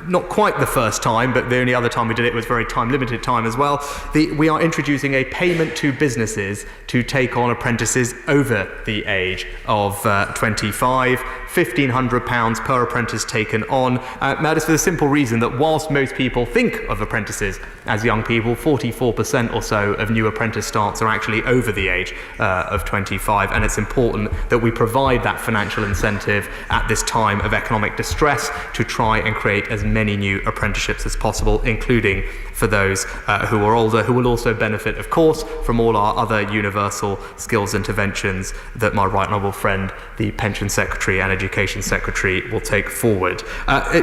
not quite the first time, but the only other time we did it was very time-limited time as well, we are introducing a payment to businesses to take on apprentices over the age of 25, £1,500 per apprentice taken on. That is for the simple reason that whilst most people think of apprentices as young people, 44% or so of new apprentice starts are actually over the age of 25, and it's important that we provide that financial incentive at this time of economic distress to try and create as many new apprenticeships as possible, including for those who are older, who will also benefit, of course, from all our other universal skills interventions that my right honourable friend, the Pension Secretary and Education Secretary, will take forward.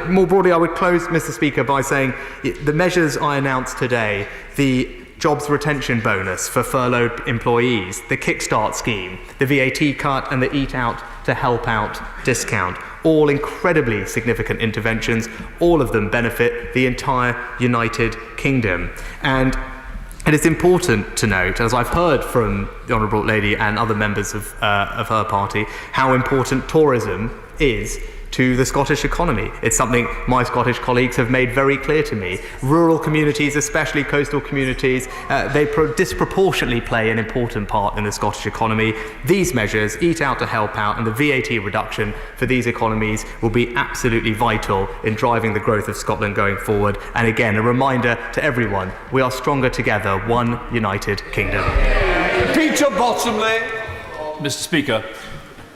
More broadly, I would close, Mr Speaker, by saying the measures I announced today, the jobs retention bonus for furloughed employees, the Kickstart scheme, the VAT cut and the Eat Out to Help Out discount, all incredibly significant interventions. All of them benefit the entire United Kingdom. And it is important to note, as I've heard from the Honourable Lady and other members of her party, how important tourism is to the Scottish economy. It's something my Scottish colleagues have made very clear to me. Rural communities, especially coastal communities, they disproportionately play an important part in the Scottish economy. These measures, Eat Out to Help Out and the VAT reduction for these economies, will be absolutely vital in driving the growth of Scotland going forward. And again, a reminder to everyone, we are stronger together, one United Kingdom. Peter Bottomley. Mr Speaker,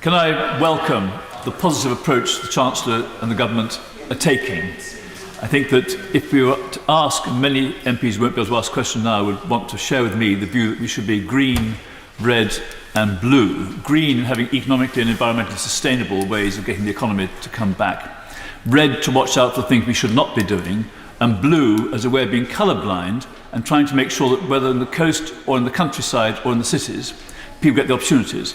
can I welcome the positive approach the Chancellor and the Government are taking? I think that if we were to ask, and many MPs won't be able to ask questions now, would want to share with me the view that we should be green, red and blue. Green, having economically and environmentally sustainable ways of getting the economy to come back. Red, to watch out for things we should not be doing. And blue, as a way of being colourblind and trying to make sure that whether in the coast or in the countryside or in the cities, people get the opportunities.